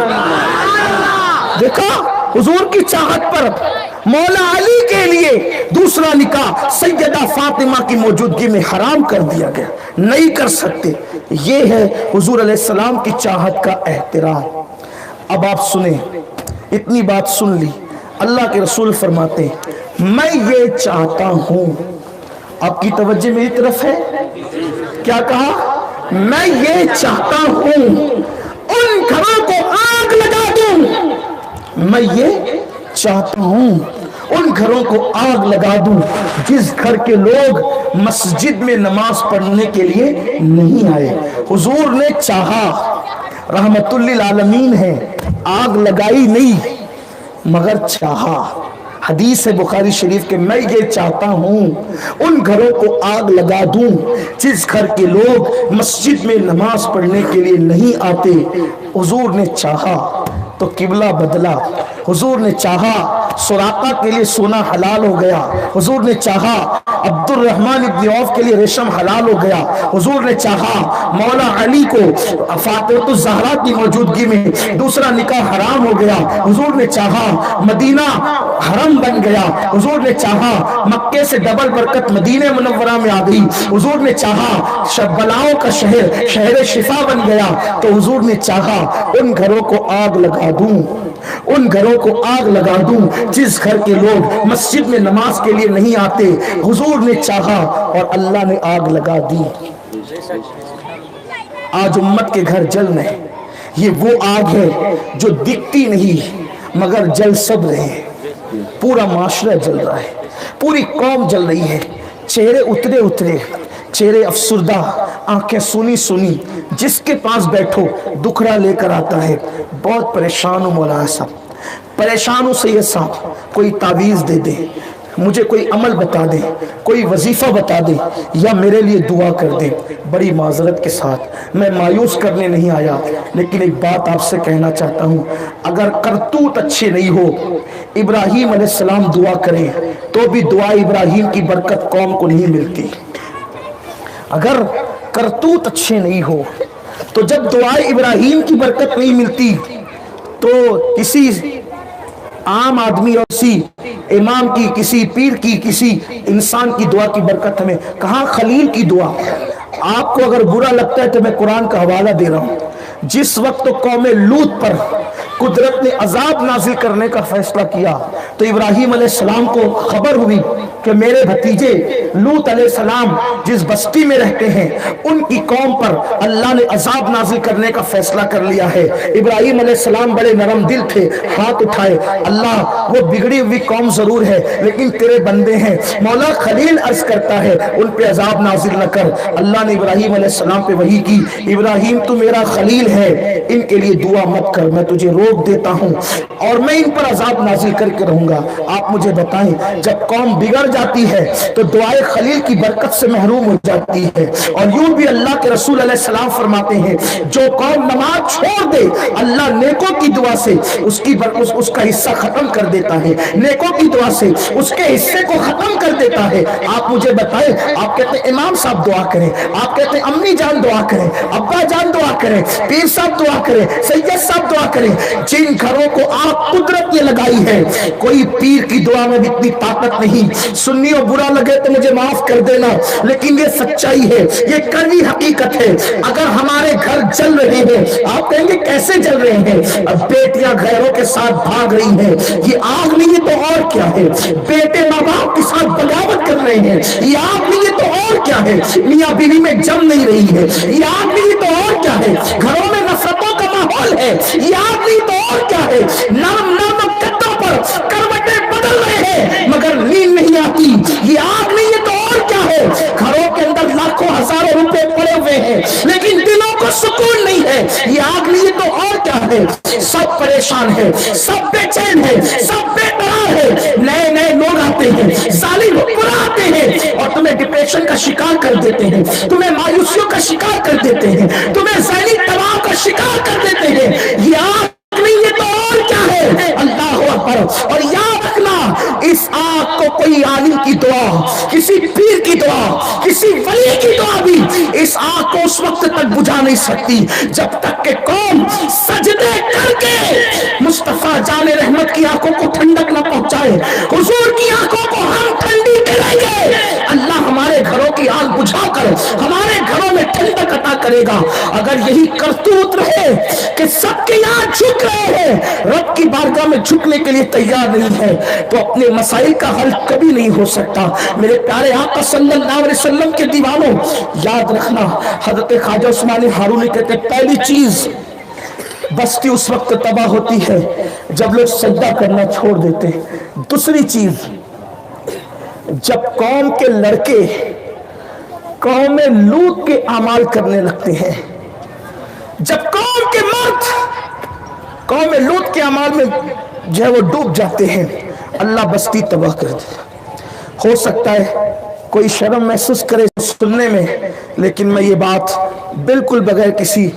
دیکھا حضور کی چاہت پر مولا علی کے لیے دوسرا نکاح سیدہ فاطمہ کی موجودگی میں حرام کر دیا گیا, نہیں کر سکتے. یہ ہے حضور علیہ السلام کی چاہت کا احترام. اب آپ سنیں, اتنی بات سن لی, اللہ کے رسول فرماتے ہیں میں یہ چاہتا ہوں، آپ کی توجہ میری طرف ہے، کیا کہا؟ میں یہ چاہتا ہوں ان گھروں کو آگ لگا دوں، میں یہ چاہتا ہوں ان گھروں کو آگ لگا دوں جس گھر کے لوگ مسجد میں نماز پڑھنے کے لیے نہیں آئے۔ حضور نے چاہا، رحمت للعالمین ہے، آگ لگائی نہیں مگر چاہا۔ حدیث ہے بخاری شریف کے، میں یہ چاہتا ہوں ان گھروں کو آگ لگا دوں جس گھر کے لوگ مسجد میں نماز پڑھنے کے لیے نہیں آتے۔ حضور نے چاہا تو قبلہ بدلا، حضور نے چاہا سراقہ کے لیے سونا حلال ہو گیا، حضور نے چاہا عبد الرحمن ابن عوف کے لیے ریشم حلال ہو گیا، حضور نے چاہا مولا علی کو فاطمہ الزہرا کی موجودگی میں دوسرا نکاح حرام ہو گیا، حضور نے چاہا مدینہ حرم بن گیا، حضور نے چاہا مکے سے ڈبل برکت مدینہ منورہ میں آ گئی، حضور نے چاہا بلاؤں کا شہر شہر شفا بن گیا، تو حضور نے چاہا ان گھروں کو آگ لگا دوں، ان گھروں کو آگ لگا دوں جس گھر کے لوگ مسجد میں نماز کے لیے نہیں آتے۔ حضور نے چاہا اور اللہ نے آگ لگا دی۔ آج امت کے گھر جل رہے ہیں، یہ وہ آگ ہے جو دکھتی نہیں مگر جل سب رہے ہیں۔ پورا معاشرہ جل رہا ہے، پوری قوم جل رہی ہے، چہرے اترے اترے، چہرے افسردہ، آنکھیں سنی سنی، جس کے پاس بیٹھو دکھڑا لے کر آتا ہے۔ بہت پریشان ہوں مولانا صاحب، پریشان ہوں سید صاحب، کوئی تعویذ دے دے، مجھے کوئی عمل بتا دے، کوئی وظیفہ بتا دے یا میرے لیے دعا کر دے۔ بڑی معذرت کے ساتھ میں مایوس کرنے نہیں آیا، لیکن ایک بات آپ سے کہنا چاہتا ہوں، اگر کرتوت اچھے نہیں ہو، ابراہیم علیہ السلام دعا کریں تو بھی دعا ابراہیم کی برکت قوم کو نہیں ملتی۔ اگر کرتوت اچھے نہیں ہو تو جب دعائے ابراہیم کی برکت نہیں ملتی تو کسی عام آدمی اور کسی امام کی، کسی پیر کی، کسی انسان کی دعا کی برکت ہمیں کہاں؟ خلیل کی دعا۔ آپ کو اگر برا لگتا ہے تو میں قرآن کا حوالہ دے رہا ہوں، جس وقت قوم لوط پر قدرت نے عذاب نازل کرنے کا فیصلہ کیا تو ابراہیم علیہ السلام کو خبر ہوئی کہ میرے بھتیجے لوط علیہ السلام جس بستی میں رہتے ہیں ان کی قوم پر اللہ نے عذاب نازل کرنے کا فیصلہ کر لیا ہے۔ ابراہیم علیہ السلام بڑے نرم دل تھے، ہاتھ اٹھائے، اللہ وہ بگڑی ہوئی قوم ضرور ہے لیکن تیرے بندے ہیں، مولا خلیل عرض کرتا ہے ان پہ عذاب نازل نہ کر۔ اللہ نے ابراہیم علیہ السلام پہ وحی کی، ابراہیم تو میرا خلیل ہے، ان کے لیے دعا مت کر، میں تجھے روک دیتا ہوں اور میں ان پر عذاب نازل کر کے رہوں گا۔ آپ مجھے بتائیں، جب قوم بگڑ جاتی ہے تو دعائے خلیل کی برکت سے محروم ہو جاتی ہے۔ اور یوں بھی اللہ کے رسول علیہ السلام فرماتے ہیں جو قوم نماز چھوڑ دے اللہ نیکوں کی دعا سے اس کا حصہ ختم کر دیتا ہے، نیکوں کی دعا سے اس کے حصے کو ختم کر دیتا ہے۔ آپ مجھے بتائیں، آپ کہتے ہیں امام صاحب دعا کریں، آپ کہتے ہیں امی جان دعا کریں، ابا جان دعا کریں، پیر صاحب دعا کریں، سید صاحب دعا کریں، جن گھروں کو آپ قدرت نے لگائی ہے کوئی پیر کی دعا میں بھی اتنی طاقت نہیں۔ سنیوں برا لگے تو مجھے معاف کر دینا، لیکن یہ سچائی ہے، یہ کڑوی حقیقت ہے۔ اگر ہمارے گھر جل رہے ہیں، آپ کہیں گے کیسے جل رہے ہیں؟ اب بیٹیاں غیروں کے ساتھ بھاگ رہی ہیں، یہ آگ نہیں ہے تو اور کیا ہے؟ بیٹے ماں باپ کے ساتھ بغاوت کر رہے ہیں، یہ آگ نہیں ہے تو اور کیا ہے؟ میاں بیوی میں جم نہیں رہی ہے، یہ آگ نہیں ہے تو اور کیا ہے؟ گھروں میں نفرتوں کا ماحول ہے، یہ آگ نہیں تو اور کیا ہے؟ نرم نرم قدوں پر کروٹیں بدل رہے ہیں مگر نیند نہیں آتی، یہ آگ نہیں ہے تو اور کیا ہے؟ گھروں کے اندر لاکھوں ہزاروں روپے پڑے ہوئے ہیں لیکن دلوں کو سکون نہیں ہے، یہ آگ نہیں ہے تو اور کیا ہے؟ سب پریشان ہے، سب بے چین ہے، سب بے قرار ہے، نئے نئے لوگ آتے ہیں، ظالم حکمراں آتے ہیں اور تمہیں ڈپریشن کا شکار کر دیتے ہیں، تمہیں مایوسیوں کا شکار کر دیتے ہیں، تمہیں ذہنی تناؤ کا شکار کر دیتے ہیں۔ یہ آگ نہیں ہے تو اور کیا ہے؟ اللہ اکبر۔ اور یاد رکھنا، اس آگ کو کوئی عالم کی دعا، کسی پیر کی دعا، کسی ولی کی دعا بھی اس آگ کو اس وقت تک بجھا نہیں سکتی جب تک کہ قوم سجدے کر کے مصطفیٰ جان رحمت کی آنکھوں کو ٹھنڈک نہ پہنچائے۔ حضور کی آنکھوں کو ہم ٹھنڈی کریں گے، اللہ ہمارے گھروں کی آگ بجھا کر ہمارے گھروں میں ٹھنڈک عطا کرے گا. اگر یہی کرتوت رہے کہ سب کے یہاں جھک رہے ہیں, رب کی بارگاہ میں جھکنے کے لیے تیار نہیں ہے, تو اپنے مسائل کا حل کبھی نہیں ہو سکتا. میرے پیارے آقا صلی اللہ علیہ وسلم کے دیوانوں, یاد رکھنا حضرت خواجہ عثمان ہارونی کہتے پہلی چیز بستی اس وقت تباہ ہوتی ہے جب لوگ سجدہ کرنا چھوڑ دیتے. دوسری چیز, جب قوم کے لڑکے قوم لوط کے اعمال کرنے لگتے ہیں, جب قوم کے مرد قوم لوط کے اعمال میں جو ہے وہ ڈوب جاتے ہیں, اللہ بستی تباہ کر دیتا. ہو سکتا ہے کوئی شرم محسوس کرے سننے میں, لیکن میں یہ بات بالکل بغیر کسی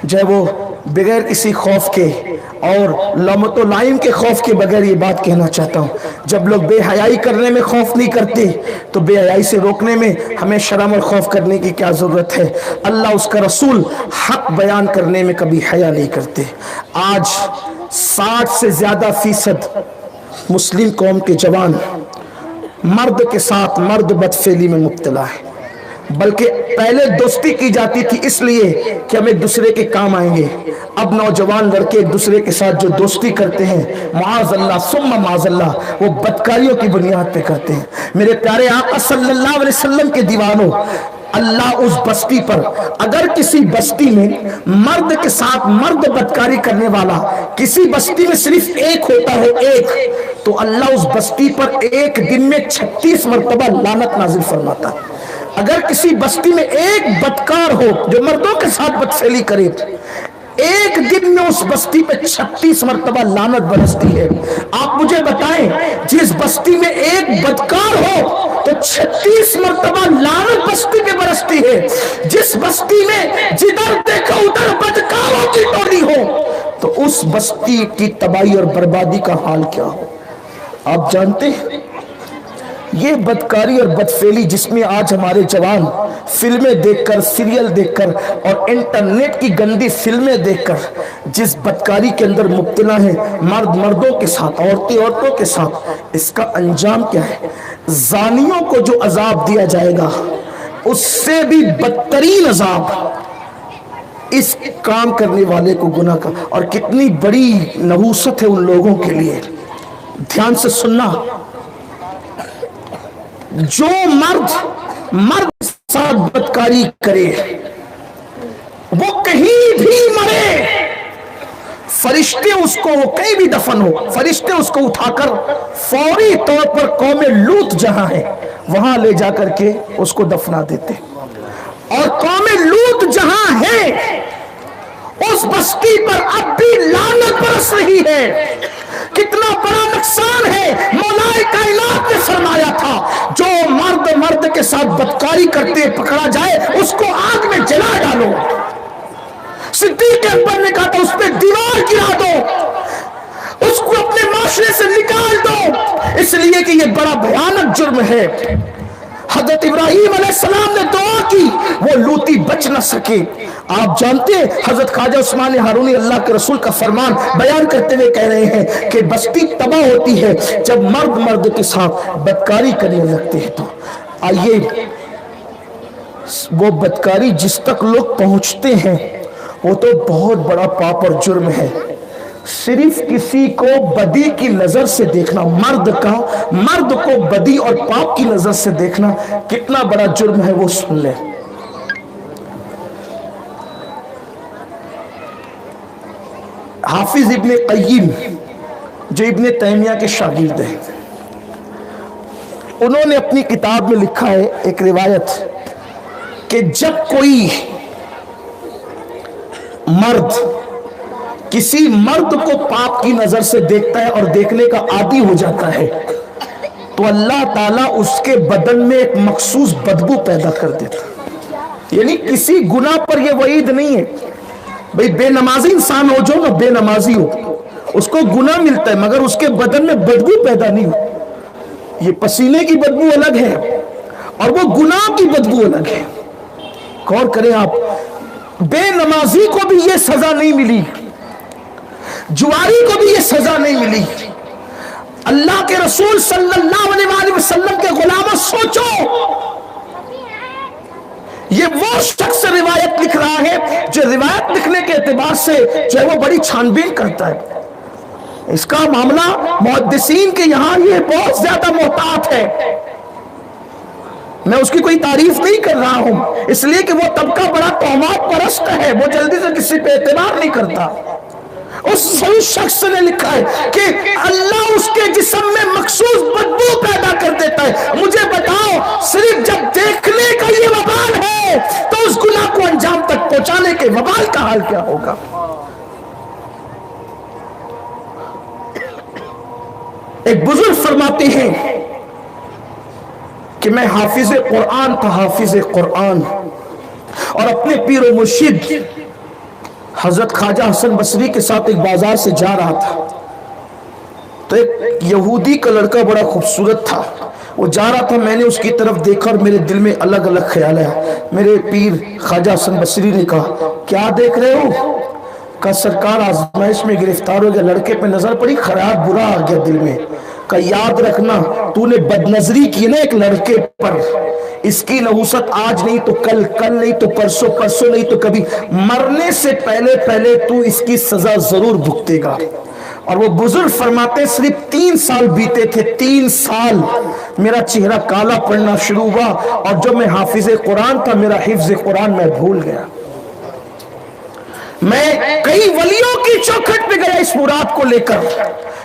جو ہے وہ بغیر کسی خوف کے اور لامت و لائم کے خوف کے بغیر یہ بات کہنا چاہتا ہوں. جب لوگ بے حیائی کرنے میں خوف نہیں کرتے تو بے حیائی سے روکنے میں ہمیں شرم اور خوف کرنے کی کیا ضرورت ہے. اللہ اس کا رسول حق بیان کرنے میں کبھی حیا نہیں کرتے. آج 60 سے زیادہ فیصد مسلم قوم کے جوان مرد کے ساتھ مرد بدفعلی میں مبتلا ہے, بلکہ پہلے دوستی کی جاتی تھی اس لیے کہ ہم ایک دوسرے کے کام آئیں گے. اب نوجوان لڑکے ایک دوسرے کے ساتھ جو دوستی کرتے ہیں معاذ اللہ ثم معاذ اللہ وہ بدکاریوں کی بنیاد پہ کرتے ہیں. میرے پیارے آقا صلی اللہ علیہ وسلم کے دیوانوں, اللہ اس بستی پر اگر کسی بستی میں مرد کے ساتھ مرد بدکاری کرنے والا کسی بستی میں صرف ایک ہوتا ہے, ایک, تو اللہ اس بستی پر ایک دن میں 36 مرتبہ لعنت نازل فرماتا ہے. اگر کسی بستی میں ایک بدکار ہو جو مردوں کے ساتھ بدفعلی کرے, ایک دن میں اس بستی پہ 36 مرتبہ لعنت برستی ہے. آپ مجھے بتائیں جس بستی میں ایک بدکار ہو تو 36 مرتبہ لعنت بستی پہ برستی ہے. جس بستی میں جدھر دیکھو ادھر بدکاروں کی ٹولی ہو تو اس بستی کی تباہی اور بربادی کا حال کیا ہو. آپ جانتے ہیں یہ بدکاری اور بدفعلی جس میں آج ہمارے جوان فلمیں دیکھ کر, سیریل دیکھ کر اور انٹرنیٹ کی گندی فلمیں دیکھ کر جس بدکاری کے اندر مبتلا ہے, مرد مردوں کے ساتھ, عورتیں عورتوں کے ساتھ, اس کا انجام کیا ہے؟ زانیوں کو جو عذاب دیا جائے گا اس سے بھی بدترین عذاب اس کام کرنے والے کو گناہ کا. اور کتنی بڑی نحوست ہے ان لوگوں کے لیے. دھیان سے سننا, جو مرد ساتھ بدکاری کرے وہ کہیں بھی مرے, فرشتے اس کو, وہ کہیں بھی دفن ہو, فرشتے اس کو اٹھا کر فوری طور پر قوم لوط جہاں ہے وہاں لے جا کر کے اس کو دفنا دیتے. اور قوم لوط جہاں ہے اس بستی پر اب بھی لعنت برس رہی ہے. کتنا بڑا نقصان ہے. مولا کائنات نے فرمایا تھا جو مرد کے ساتھ بدکاری کرتے پکڑا جائے اس کو آگ میں جلا ڈالو. صدیق اکبر نے کہا تھا اس پہ دیوار گرا دو, اس کو اپنے معاشرے سے نکال دو, اس لیے کہ یہ بڑا بھیانک جرم ہے. حضرت ابراہیم علیہ السلام نے دعا کی, وہ لوطی بچ نہ سکے. آپ جانتے ہیں حضرت خواجہ عثمان ہارونی اللہ کے رسول کا فرمان بیان کرتے ہوئے کہہ رہے ہیں کہ بستی تباہ ہوتی ہے جب مرد کے ساتھ بدکاری کرنے لگتے ہیں. تو آئیے وہ بدکاری جس تک لوگ پہنچتے ہیں وہ تو بہت بڑا پاپ اور جرم ہے. صرف کسی کو بدی کی نظر سے دیکھنا, مرد کو بدی اور پاپ کی نظر سے دیکھنا کتنا بڑا جرم ہے وہ سن لیں. حافظ ابن قیم جو ابن تیمیہ کے شاگرد ہیں, انہوں نے اپنی کتاب میں لکھا ہے ایک روایت کہ جب کوئی مرد کسی مرد کو پاپ کی نظر سے دیکھتا ہے اور دیکھنے کا عادی ہو جاتا ہے تو اللہ تعالیٰ اس کے بدن میں ایک مخصوص بدبو پیدا کر دیتا. یعنی کسی گناہ پر یہ وعید نہیں ہے بھئی بے نمازی انسان ہو جو نہ بے نمازی ہو اس کو گناہ ملتا ہے مگر اس کے بدن میں بدبو پیدا نہیں ہو. یہ پسینے کی بدبو الگ ہے اور وہ گناہ کی بدبو الگ ہے. غور کریں آپ, بے نمازی کو بھی یہ سزا نہیں ملی, جواری کو بھی یہ سزا نہیں ملی. اللہ کے رسول صلی اللہ علیہ وسلم کے غلاموں سوچو یہ وہ شخص روایت لکھ رہا ہے جو روایت لکھنے کے اعتبار سے جو ہے وہ بڑی چھان بین کرتا ہے. اس کا معاملہ محدثین کے یہاں یہ بہت زیادہ محتاط ہے. میں اس کی کوئی تعریف نہیں کر رہا ہوں، اس لیے کہ وہ طبقہ بڑا تہمات پرست ہے، وہ جلدی سے کسی پہ اعتبار نہیں کرتا. اس شخص نے لکھا ہے کہ اللہ اس کے جسم میں مخصوص بدبو پیدا کر دیتا ہے. مجھے بتاؤ، صرف جب دیکھنے کا یہ وبال ہے تو اس گناہ کو انجام تک پہنچانے کے وبال کا حال کیا ہوگا؟ ایک بزرگ فرماتے ہیں کہ میں حافظ قرآن تھا، حافظ قرآن، اور اپنے پیر و مرشد حضرت خواجہ حسن بصری کے ساتھ ایک بازار سے جا رہا تھا تو ایک یہودی کا لڑکا بڑا خوبصورت تھا، وہ جا رہا تھا. میں نے اس کی طرف دیکھا اور میرے دل میں الگ الگ خیال ہے. میرے پیر خواجہ حسن بصری نے کہا کیا دیکھ رہے ہو؟ کہا سرکار آزمائش میں گرفتار ہو گیا. لڑکے پہ نظر پڑی، خیال برا آ گیا دل میں. کہا یاد رکھنا تو نے بد نظری کی نا ایک لڑکے پر، اس کی نحوست آج نہیں تو کل، کل نہیں تو پرسوں، پرسوں نہیں تو کبھی، مرنے سے پہلے پہلے تو اس کی سزا ضرور بھگتے گا. اور وہ بزرگ فرماتے صرف 3 سال بیتے تھے، 3 سال میرا چہرہ کالا پڑنا شروع ہوا، اور جب میں حافظ قرآن تھا میرا حفظ قرآن میں بھول گیا. میں کئی ولیوں کی چوکھٹ پہ گیا اس مراد کو لے کر،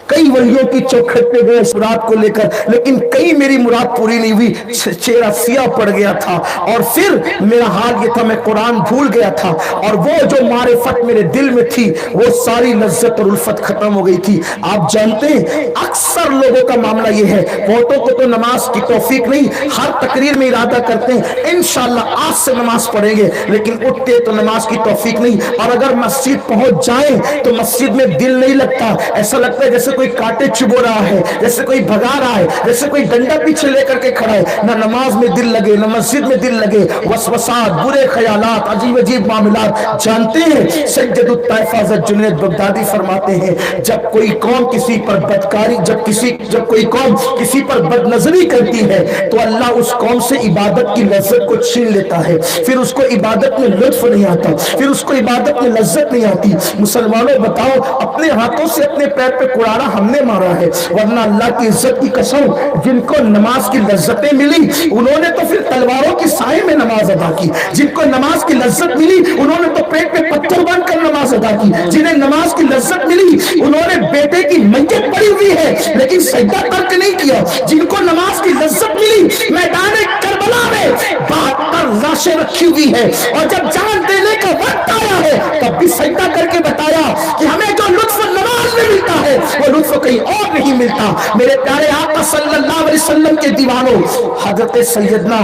کئی ولیوں کی چوکھٹ پہ گئے اس مراد کو لے کر، لیکن کئی میری مراد پوری نہیں ہوئی. چہرہ سیاہ پڑ گیا تھا، اور پھر میرا حال یہ تھا میں قرآن بھول گیا تھا، اور وہ جو معرفت میرے دل میں تھی وہ ساری لذت اور الفت ختم ہو گئی تھی. آپ جانتے ہیں اکثر لوگوں کا معاملہ یہ ہے، بہتوں کو تو نماز کی توفیق نہیں، ہر تقریر میں ارادہ کرتے ہیں انشاءاللہ آج سے نماز پڑھیں گے، لیکن اٹھتے تو نماز کی توفیق نہیں. اور اگر مسجد پہنچ جائیں تو مسجد میں دل نہیں لگتا، ایسا لگتا ہے جیسے کوئی کانٹے چبو رہا ہے، جیسے کوئی بھگا رہا ہے، جیسے کوئی ڈنڈا پیچھے لے کر کے کھڑا ہے. نہ نماز میں دل لگے، نہ مسجد میں دل لگے، وسوسات، برے خیالات، عجیب عجیب معاملات. جانتے ہیں سید الطائفہ حضرت جنید بغدادی فرماتے ہیں جب کوئی قوم کسی پر بدکاری، جب کوئی قوم کسی پر بد نظری کرتی ہے تو اللہ اس قوم سے عبادت کی لذت کو چھین لیتا ہے، پھر اس کو عبادت میں لطف نہیں آتا، پھر اس کو عبادت میں لذت نہیں آتی. مسلمانوں بتاؤ، اپنے ہاتھوں سے اپنے پیر پہ کڑاڑا ہم نے مارا ہے، ورنہ اللہ کی عزت کی قسم جن کو نماز کی لذتیں ملی انہوں نے تو پھر تلواروں کی سائے میں نماز ادا کی. جن کو نماز کی لذت ملی انہوں نے تو پیٹ پہ پتھر باندھ کر نماز ادا کی. جنہیں نماز کی لذت ملی انہوں نے بیٹے کی میت پڑی ہوئی ہے لیکن سجدہ ترک نہیں کیا. جن کو نماز کی لذت ملی میدان کربلا میں 72 لاشیں رکھی ہوئی ہے، اور جب جان دینے کا وقت آیا ہے تب بھی سجدہ کر کے بتایا کہ ہمیں جو لطف نماز میں ملتا ہے وہ لطف کہیں اور نہیں ملتا. میرے پیارے آقا صلی اللہ علیہ وسلم کے دیوانوں، حضرت سیدنا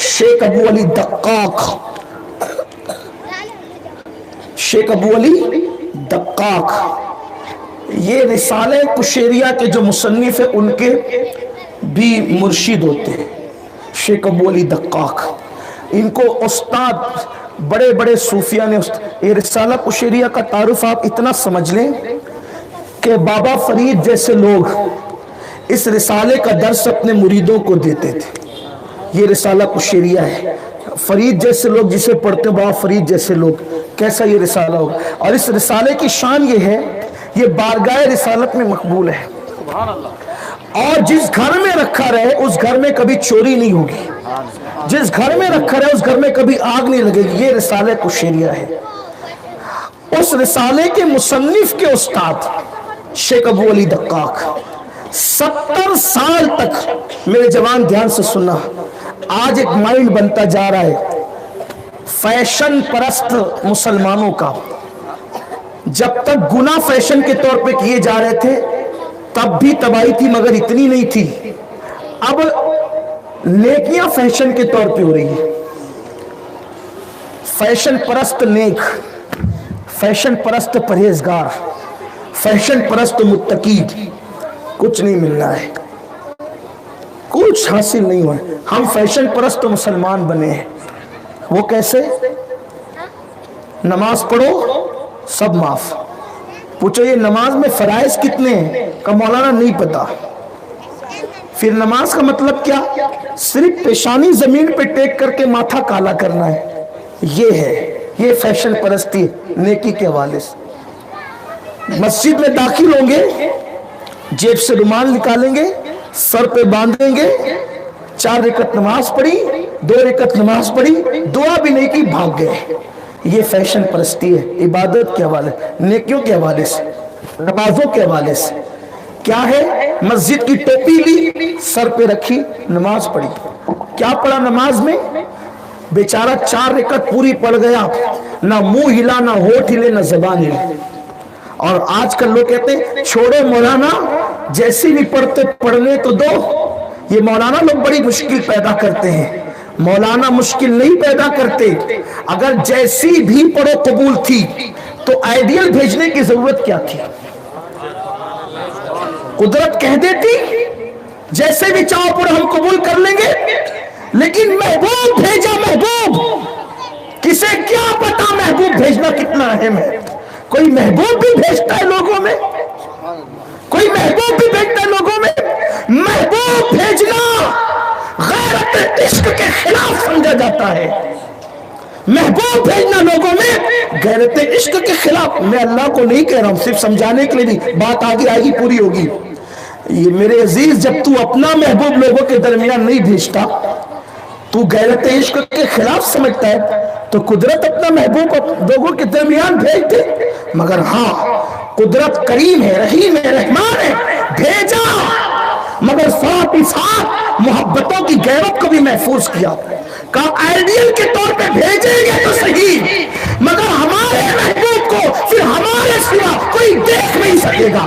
شیخ ابو علی دقاق، شیخ ابو علی دقاق یہ رسالہ کشیریہ کے جو مصنف ہیں ان کے بھی مرشد ہوتے ہیں. شیخ ابو علی دقاق، ان کو استاد بڑے بڑے صوفیہ نے یہ رسالہ کشیریہ کا تعارف آپ اتنا سمجھ لیں کہ بابا فرید جیسے لوگ اس رسالے کا درس اپنے مریدوں کو دیتے تھے. یہ رسالہ کشیریہ ہے. فرید جیسے لوگ جسے پڑھتے بابا فرید جیسے لوگ، کیسا یہ رسالہ ہوگا. اور اس رسالے کی شان یہ ہے یہ بارگاہ رسالت میں مقبول ہے، اور جس گھر میں رکھا رہے اس گھر میں کبھی چوری نہیں ہوگی، جس گھر میں رکھا رہے اس گھر میں کبھی آگ نہیں لگے گی. یہ رسالہ کشیریہ ہے. اس رسالے کے مصنف کے استاد شیخ ابو علی دقاق 70 سال تک، میرے جوان دھیان سے سننا، آج ایک مائنڈ بنتا جا رہا ہے فیشن پرست مسلمانوں کا. جب تک گناہ فیشن کے طور پہ کیے جا رہے تھے تب بھی تباہی تھی، مگر اتنی نہیں تھی. اب نیکیاں فیشن کے طور پہ ہو رہی ہے. فیشن پرست نیک، فیشن پرست پرہیزگار، فیشن پرست متقی، کچھ نہیں مل رہا ہے، کچھ حاصل نہیں ہوا. ہم فیشن پرست مسلمان بنے ہیں. وہ کیسے؟ نماز پڑھو سب معاف. پوچھو یہ نماز میں فرائض کتنے ہیں؟ کہ مولانا نہیں پتا. پھر نماز کا مطلب کیا؟ صرف پیشانی زمین پہ ٹیک کر کے ماتھا کالا کرنا ہے، یہ ہے، یہ فیشن پرستی نیکی کے حوالے سے۔ مسجد میں داخل ہوں گے، جیب سے رومال نکالیں گے، سر پہ باندھیں گے، 4 رکعت نماز پڑھی، 2 رکعت نماز پڑھی، دعا بھی نہیں کی، بھاگ گئے، یہ فیشن پرستی ہے۔ عبادت کے حوالے، نیکیوں کے حوالے سے، نمازوں کے حوالے سے کیا ہے؟ مسجد کی ٹوپی لی، سر پہ رکھی، نماز پڑھی، کیا پڑھا نماز میں؟ بیچارہ 4 رکعت پوری پڑھ گیا، نہ منہ ہلا، نہ ہونٹ ہلے، نہ زبان ہلے۔ اور آج کل لوگ کہتے ہیں چھوڑو مولانا، جیسی بھی پڑھتے پڑھنے تو دو۔ یہ مولانا لوگ بڑی مشکل پیدا کرتے ہیں، مولانا مشکل نہیں پیدا کرتے۔ اگر جیسی بھی پڑھو قبول تھی تو آئیڈیل بھیجنے کی ضرورت کیا تھی؟ قدرت کہہ دیتی جیسے بھی چاہو پڑھو ہم قبول کر لیں گے، لیکن محبوب بھیجا، محبوب، کسے کیا پتا محبوب بھیجنا کتنا اہم ہے؟ کوئی محبوب بھی بھیجتا ہے لوگوں میں، کوئی محبوب بھی بھیجتا ہے لوگوں میں۔ محبوب بھیجنا غیرت عشق کے خلاف سمجھا جاتا ہے، محبوب بھیجنا لوگوں میں غیرت عشق کے خلاف۔ میں اللہ کو نہیں کہہ رہا ہوں، صرف سمجھانے کے لیے بھی، بات آگے آئے گی، پوری ہوگی۔ یہ میرے عزیز، جب تو اپنا محبوب لوگوں کے درمیان نہیں بھیجتا، تو غیرت عشق کے خلاف سمجھتا ہے، تو قدرت اپنا محبوب لوگوں کے درمیان بھیج دے۔ مگر ہاں، قدرت کریم ہے، رحیم ہے، رحمان ہے، بھیجا، مگر ساتھ ہی ساتھ محبتوں کی غیرت کو بھی محفوظ کیا۔ کہا آئیڈیل کے طور پہ بھیجیں گے تو صحیح، مگر ہمارے محبوب کو پھر ہمارے سوا کوئی دیکھ نہیں سکے گا۔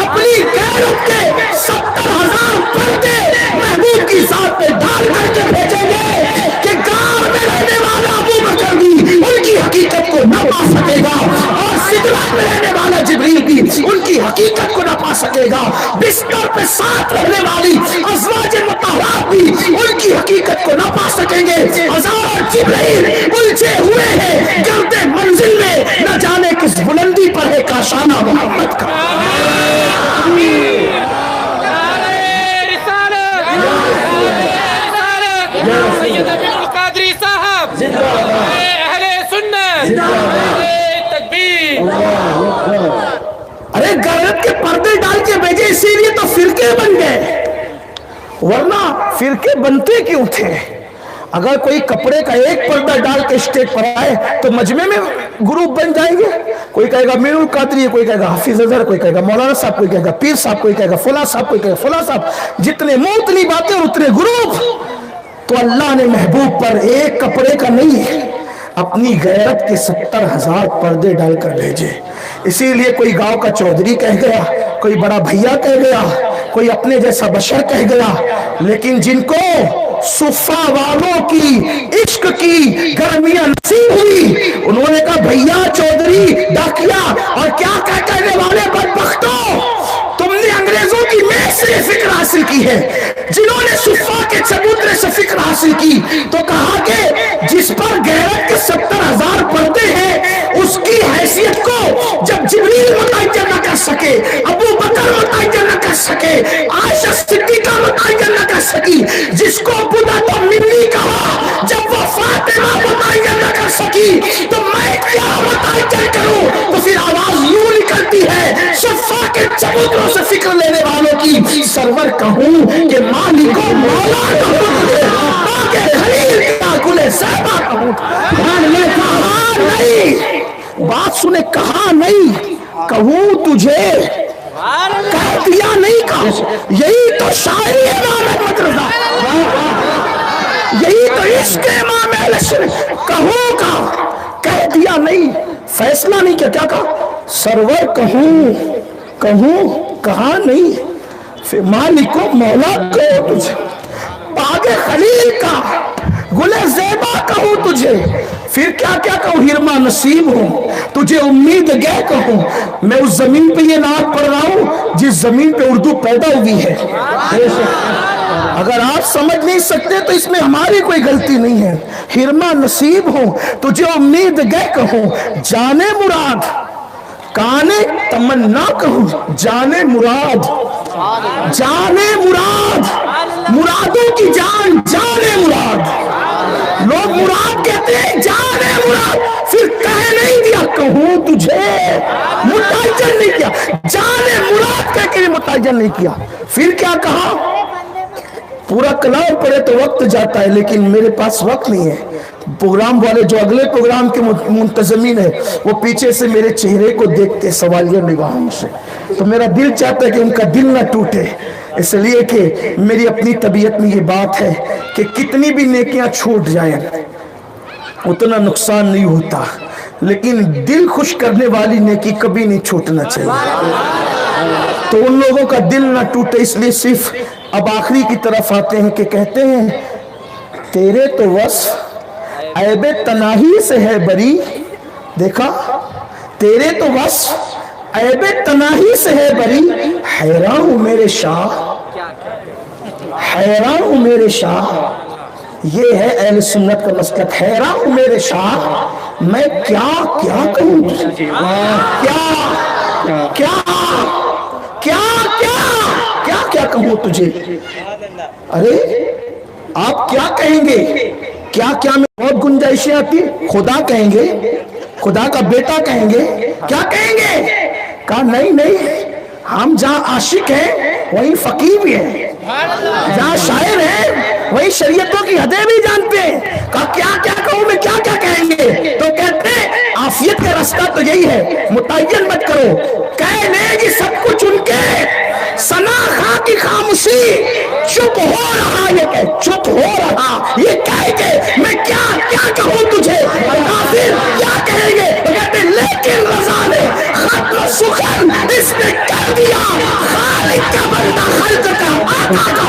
اپنی غیرت کے 70,000 پردے محبوب کی ذات پہ ڈال کر کے بھیجیں گے کہ گاؤں میں رہنے والا ابو بکر بھی ان کی حقیقت کو نہ پا سکے گا، اور سدرات میں رہنے والا جبریل بھی ان کی حقیقت کو نہ پا سکے گا، بستر پہ ساتھ رہنے والی ازواج مطہرات بھی ان کی حقیقت کو نہ پا سکیں گے۔ ہزار جبریل الجھے ہوئے ہیں گرد منزل میں، نہ جانے کس بلندی پر ہے کاشانہ محمد کا۔ سید عبد القادری صاحب، اہل سنت، تکبیر۔ ارے غیرت کے پردے ڈال کے بھیجے، اسی لیے تو فرقے بن گئے، ورنہ فرقے بنتے کیوں تھے؟ اگر کوئی کپڑے کا ایک پردہ ڈال کے اسٹیج پر آئے تو مجمع میں گروپ بن جائیں گے، کوئی کہے گا میر القادری، کوئی کہے گا حافظ اظہر، کوئی کہے گا مولانا صاحب، کوئی کہے گا پیر صاحب، کوئی کہے گا فلاں صاحب، کوئی کہے گا فلاں صاحب، جتنے منہ اتنی باتیں اور اتنے گروپ۔ تو اللہ نے محبوب پر ایک کپڑے کا نہیں، اپنی غیرت کے 70,000 پردے ڈال کر بھیجے۔ اسی لیے کوئی گاؤں کا چودھری کہہ گیا، کوئی بڑا بھیا کہہ گیا، کوئی اپنے جیسا بشر کہہ گیا، لیکن جن کو صفہ والوں کی عشق کی گرمیاں نصیب ہوئی، انہوں نے کہا بھیا، چودھری، ڈاکیا، اور کیا کہنے والے بدبختوں، تم نے انگریزوں کی میز سے فکر حاصل کی ہے۔ جنہوں نے صفہ کے چبوترے سے فکر حاصل کی تو کہا کہ جس پر غیرت کے 70,000 پردے ہیں، اس کی حیثیت کو جب جبریل متعین نہ کر سکے، ابو بکر متعین نہ کر سکے، عائشہ صدیقہ متعین نہ کر سکی، جس کو خدا تو منی کہا، جب وہ فاطمہ متعین نہ کر سکی تو میں کیا متعین کروں؟ تو پھر آواز یوں نکلتی ہے صفہ کے چبوتروں سے فکر لینے والوں کی، سرور کہوں کہ مالک و مولا کہوں، باغ خلیل کا گل زیبا کہوں۔ میں کہا نہیں، بات سنے، کہا نہیں، کہوں تجھے، کہہ دیا نہیں کہا۔ یہی تو شاعری امام احمد رضا، یہی تو عشق امام اہل سنت، کہوں کہا، کہہ دیا نہیں، فیصلہ نہیں کیا، کیا کہا؟ سرور کہوں، کہوں، کہا نہیں، پھر مالک و مولا کہو تجھے، باغ خلیل کا گل زیبا کہوں تجھے، پھر کیا کیا کہوں؟ ہرما نصیب ہوں، تجھے امید گہ کہوں۔ میں اس زمین پہ یہ نعت پڑھ رہا ہوں جس زمین پہ اردو پیدا ہوئی ہے۔ اگر آپ سمجھ نہیں سکتے تو اس میں ہماری کوئی غلطی نہیں ہے۔ ہرما نصیب ہوں، تجھے امید گہ کہوں، جانے مراد، کانے تمنا کہوں، جانے مراد، جانے مراد، مرادوں کی جان جان مراد، لوگ مراد کہتے ہیں جان مراد، پھر کہہ نہیں دیا کہوں تجھے، متعین نہیں کیا، جان مراد کہہ کے متعین نہیں کیا، پھر کیا کہا؟ پورا کلام پڑھے تو وقت جاتا ہے لیکن میرے پاس وقت نہیں ہے. پروگرام والے جو اگلے پروگرام کے منتظمین ہیں وہ پیچھے سے میرے چہرے کو دیکھتے سوالیہ نگاہوں سے، تو میرا دل چاہتا ہے کہ ان کا دل نہ ٹوٹے، اس لیے کہ میری اپنی طبیعت میں یہ بات ہے کہ کتنی بھی نیکیاں چھوٹ جائیں اتنا نقصان نہیں ہوتا، لیکن دل خوش کرنے والی نیکی کبھی نہیں چھوٹنا چاہیے. تو ان لوگوں کا دل نہ ٹوٹے، اس لیے صرف اب آخری کی طرف آتے ہیں کہ کہتے ہیں تیرے تو وصف عیب تناہی سے ہے بری، دیکھا تیرے تو وصف عیب تناہی سے ہے بری، حیران ہوں میرے شاہ، حیران ہوں میرے شاہ، یہ ہے اہل سنت کا مسلک، حیران ہوں میرے شاہ میں کیا کیا کہوں، کیا کیا کیا کیا کیا کہوں تجھے. ارے آپ کیا کہیں گے، کیا کیا میں بہت گنجائشیں آتی، خدا کہیں گے، خدا کا بیٹا کہیں گے، کیا کہیں گے؟ کہا نہیں نہیں، ہم جہاں عاشق ہیں وہیں فقیر بھی ہیں، جہاں شاعر ہیں وہیں شریعتوں کی حدیں بھی جانتے ہیں. کہا کیا کیا کہوں میں، کیا کیا کہیں گے؟ تو کہتے ہیں عافیت کا راستہ تو یہی ہے، متعین مت کرو، کہہ لے گی سب کچھ ان کے، ثنا خاں کی خاموشی، چپ ہو رہا، یہ کہ چپ ہو رہا، یہ کہہ کے میں کیا کیا کہوں تجھے، کافر کیا کہیں گے؟ تو کہتے ہیں لیکن رضا نے ختم سخن اس نے کر دیا، خالق کا بندہ خلق کا آقا کا.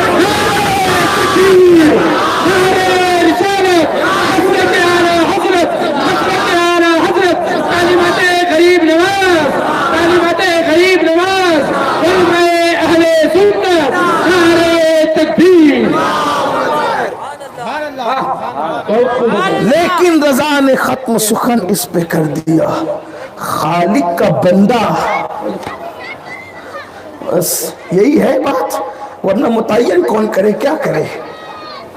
لیکن رضا نے ختم سخن اس پہ کر دیا، خالق کا بندہ. بس یہی ہے بات، ورنہ متعین کون کرے، کیا کرے.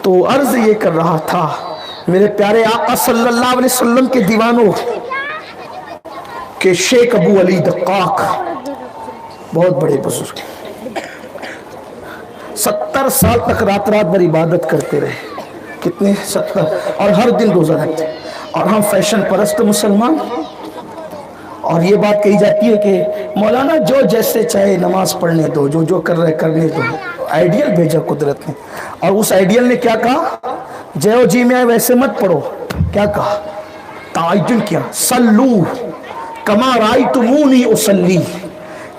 تو عرض یہ کر رہا تھا میرے پیارے آقا صلی اللہ علیہ وسلم کے دیوانوں کہ شیخ ابو علی دقاق بہت بڑے بزرگ، 70 سال تک رات رات بھر عبادت کرتے رہے، کتنے 70، اور ہر دن روزہ رکھتے، اور ہم فیشن پرست مسلمان. اور یہ بات کہی جاتی ہے کہ مولانا جو جیسے چاہے نماز پڑھنے دو، جو جو کر رہے کرنے دو، آئیڈیل بھیجا قدرت نے. اور اس آئیڈیل نے کیا کہا، جیو جی میں آئے ویسے مت پڑھو، کیا کہا، تعین کیا، سلو کما رأیتمونی اصلی،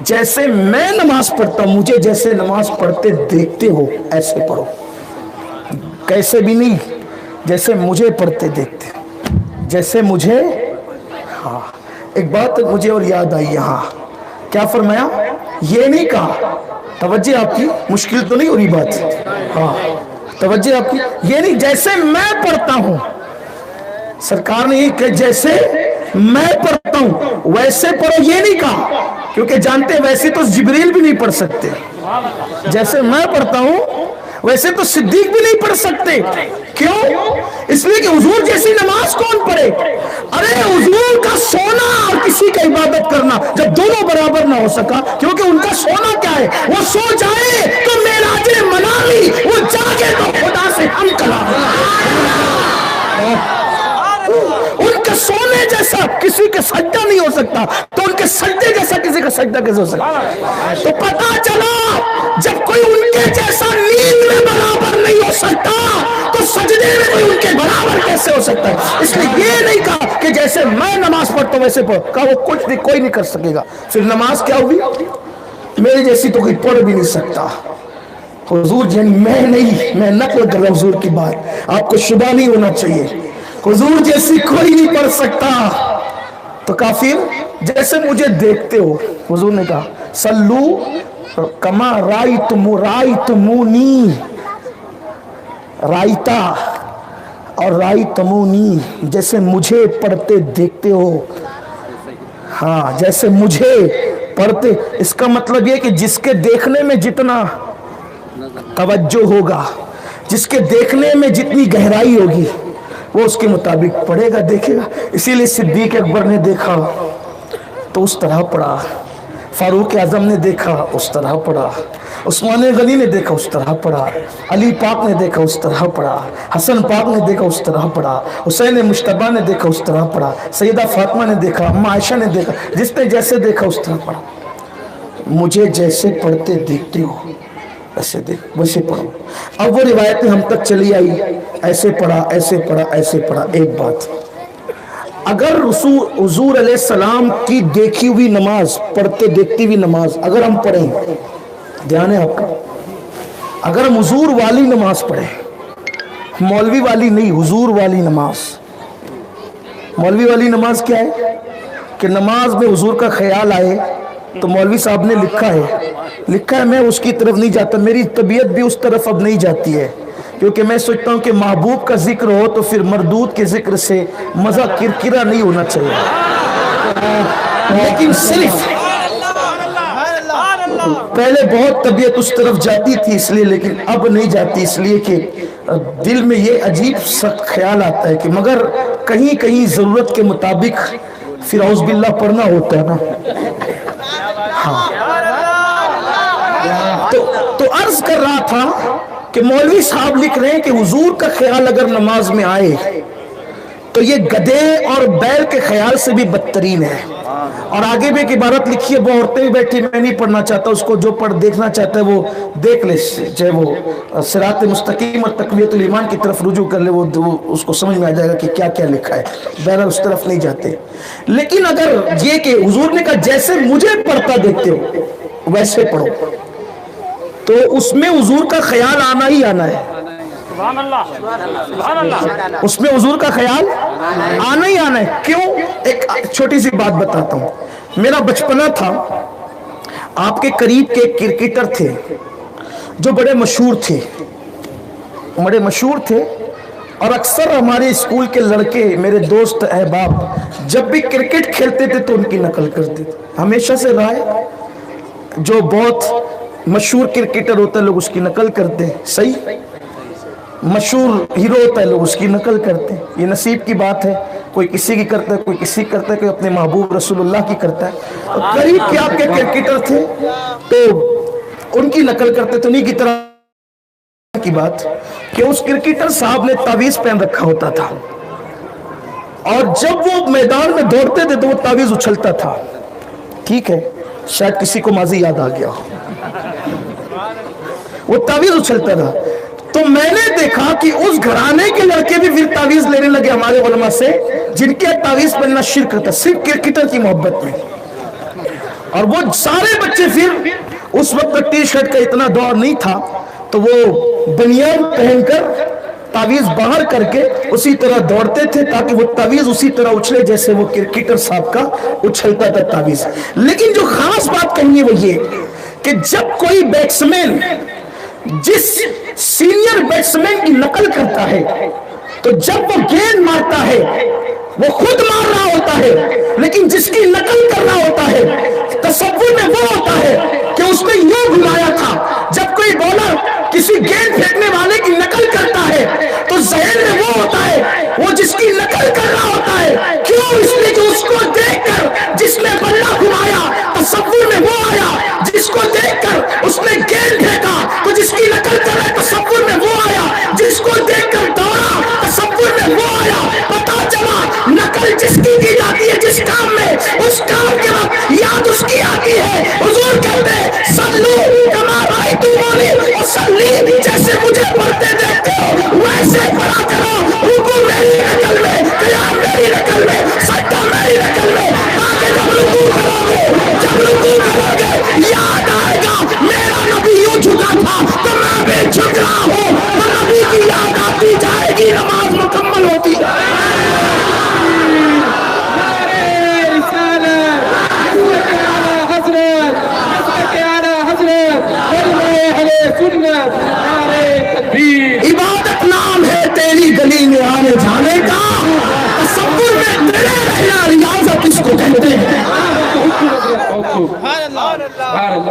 جیسے میں نماز پڑھتا ہوں مجھے جیسے نماز پڑھتے دیکھتے ہو ایسے پڑھو، کیسے بھی نہیں، جیسے مجھے پڑھتے دیکھتے، جیسے مجھے. ہاں ایک بات مجھے اور یاد آئی یہاں، کیا فرمایا، یہ نہیں کہا، توجہ آپ کی، مشکل تو نہیں ہو رہی بات، ہاں توجہ آپ کی، یہ نہیں جیسے میں پڑھتا ہوں، سرکار نے یہ کہ جیسے میں پڑھتا ہوں ویسے پڑھو، یہ نہیں کہا، کیونکہ جانتے ویسے تو جبریل بھی نہیں پڑھ سکتے، جیسے میں پڑھتا ہوں ویسے تو صدیق بھی نہیں پڑھ سکتے. کیوں؟ اس لیے کہ حضور جیسی نماز کون پڑھے. ارے حضور کا سونا اور کسی کا عبادت کرنا جب دونوں برابر نہ ہو سکا، کیونکہ ان کا سونا کیا ہے، وہ سو جائے تو معراج منالی، وہ جاگے تو خدا سے ہم کلام. ان کے سونے جیسا کسی کے سجدہ نہیں ہو سکتا، تو ان کے سجدے جیسا کسی کا سجدہ کیسے ہو سکتا. تو پتا چلا جب کوئی ان کے جیسا نیند میں برابر نہیں ہو سکتا تو سجدے میں کوئی ان کے برابر کیسے ہو سکتا ہے. اس لیے یہ نہیں کہا کہ جیسے میں نماز پڑھتا ہوں ویسے پڑھ، کہا وہ کچھ نہیں، کوئی نہیں کر سکے گا. پھر نماز کیا ہوگی، میرے جیسی تو کوئی پڑھ بھی نہیں سکتا. حضور یعنی میں نہیں، میں نقل کر رہا ہوں حضور کی بات، آپ کو شبہ نہیں ہونا چاہیے، حضور جیسی کوئی نہیں پڑھ سکتا. تو کافر جیسے مجھے دیکھتے ہو، حضور نے کہا سلو کما رائیتمونی، رائتا اور رائیتمونی، جیسے مجھے پڑھتے دیکھتے ہو. ہاں جیسے مجھے پڑھتے، اس کا مطلب یہ کہ جس کے دیکھنے میں جتنا توجہ ہوگا, جس کے دیکھنے میں جتنی گہرائی ہوگی وہ اس کے مطابق پڑھے گا, دیکھے گا. اسی لیے صدیق اکبر نے دیکھا تو اس طرح پڑھا, فاروق اعظم نے دیکھا اس طرح پڑھا, عثمان غنی نے دیکھا اس طرح پڑھا, علی پاک نے دیکھا اس طرح پڑھا, حسن پاک نے دیکھا اس طرح پڑھا, حسین مجتبیٰ نے دیکھا اس طرح پڑھا, سیدہ فاطمہ نے دیکھا, اماں عائشہ نے دیکھا, جس نے جیسے دیکھا اس طرح پڑھا. مجھے جیسے پڑھتے دیکھتے ہو ایسے دیکھ, ویسے پڑھو. اب وہ روایتیں ہم تک چلی آئی, ایسے پڑھا, ایسے پڑھا, ایسے پڑھا. ایک بات, اگر حضور علیہ السلام کی دیکھی ہوئی نماز, پڑھتے دیکھتی ہوئی نماز اگر ہم پڑھیں, دھیان ہے آپ کا, اگر ہم حضور والی نماز پڑھیں, مولوی والی نہیں, حضور والی نماز. مولوی والی نماز کیا ہے کہ نماز میں حضور کا خیال آئے تو مولوی صاحب نے لکھا ہے, میں اس کی طرف نہیں جاتا, میری طبیعت بھی اس طرف اب نہیں جاتی ہے, کیونکہ میں سوچتا ہوں کہ محبوب کا ذکر ہو تو پھر مردود کے ذکر سے مزہ کرکرا نہیں ہونا چاہیے. لیکن صرف پہلے بہت طبیعت اس طرف جاتی تھی اس لیے, لیکن اب نہیں جاتی اس لیے کہ دل میں یہ عجیب سا خیال آتا ہے کہ مگر کہیں کہیں ضرورت کے مطابق پھر اعوذ باللہ پڑھنا ہوتا ہے نا. ہاں, تو عرض کر رہا تھا کہ مولوی صاحب لکھ رہے ہیں کہ حضور کا خیال اگر نماز میں آئے تو یہ گدھے اور بیل کے خیال سے بھی بدترین ہے. اور آگے بھی ایک عبارت لکھی ہے, وہ عورتیں بھی بیٹھی, میں نہیں پڑھنا چاہتا, اس کو جو پڑھ دیکھنا چاہتا ہے وہ دیکھ لے, چاہے وہ صراط مستقیم اور تقویت الایمان کی طرف رجوع کر لے, وہ اس کو سمجھ میں آ جائے گا کہ کیا کیا لکھا ہے. بہرحال اس طرف نہیں جاتے. لیکن اگر یہ کہ حضور نے کہا جیسے مجھے پڑھتا دیکھتے ہو ویسے پڑھو, تو اس میں حضور کا خیال آنا ہی آنا ہے. اس میں حضور کا خیال آنا ہی آنا ہے. کیوں؟ ایک چھوٹی سی بات بتاتا ہوں. میرا بچپنا تھا, آپ کے قریب کے کرکٹر تھے جو بڑے مشہور تھے, اور اکثر ہمارے اسکول کے لڑکے, میرے دوست احباب, جب بھی کرکٹ کھیلتے تھے تو ان کی نقل کرتے تھے. ہمیشہ سے رہا ہے, جو بہت مشہور کرکٹر ہوتا ہے لوگ اس کی نقل کرتے ہیں, صحیح, مشہور ہیرو ہوتا ہے لوگ اس کی نقل کرتے ہیں. یہ نصیب کی بات ہے, کوئی کسی کی کرتا ہے, کوئی کسی کی کرتا ہے, کوئی اپنے محبوب رسول اللہ کی کرتا ہے. اور قریب کے آپ کے کرکٹر تھے تو ان کی نقل کرتے تھے. انہیں کی طرح کی بات کہ اس کرکٹر صاحب نے تعویذ پہن رکھا ہوتا تھا, اور جب وہ میدان میں دوڑتے تھے تو وہ تعویذ اچھلتا تھا. ٹھیک ہے, شاید کسی کو ماضی یاد آ گیا, وہ تعویذ اچھلتا تھا. تو میں نے دیکھا کہ اس گھرانے کے لڑکے بھی پھر تعویذ لینے لگے ہمارے علماء سے, جن کے تعویذ پہننا شرک تھا, صرف کرکٹر کی محبت میں. اور وہ سارے بچے پھر, اس وقت ٹی شرٹ کا اتنا دور نہیں تھا, تو وہ بنیان پہن کر تعویذ باہر کر کے اسی طرح دوڑتے تھے تاکہ وہ تعویذ اسی طرح اچھلے جیسے وہ کرکٹر صاحب کا اچھلتا تھا تعویذ. لیکن جو خاص بات کہنی ہے وہ یہ کہ جب کوئی بیٹسمین جس سینئر بیٹسمین کی نقل کرتا ہے تو جب وہ گیند مارتا ہے وہ خود مار رہا ہوتا ہے, لیکن جس کی نقل کرنا ہوتا ہے تصور میں وہ ہوتا ہے کہ اس نے یوں گھمایا تھا. جب کوئی بولر کسی گیند پھینکنے والے کی نقل کرتا ہے تو ذہن میں وہ ہوتا ہے وہ جس کی نقل کر رہا ہوتا ہے. کیوں؟ اس لیے کہ اس کو دیکھ کر جس نے بلہ گھمایا تصور میں وہ آیا, جس کو دیکھ کر اس نے گیند پھینکا تو جس کی نقل کر رہا ہے تصور میں وہ آیا, جس کو دیکھ کر دوڑا تصور میں وہ آیا. پتا چلا نقل جس کی جاتی ہے جس کام میں, اس کام کے وقت یاد اس کی آتی ہے. حضور کہتے ہیں صلو کما رأیتمونی اصلی, جیسے مجھے پڑھتے دیکھتے ہو ویسے پڑھا کرو. رکوع میری نقل میں, قیام میری نقل میں, سجدہ میری نقل میں, تاکہ جب رکوع کرو گے یاد آئے گا میرا نبی یوں جھکا تھا تو میں بھی جھک رہا ہوں. تو نبی کی یاد آتی جائے گی, نماز مکمل ہوتی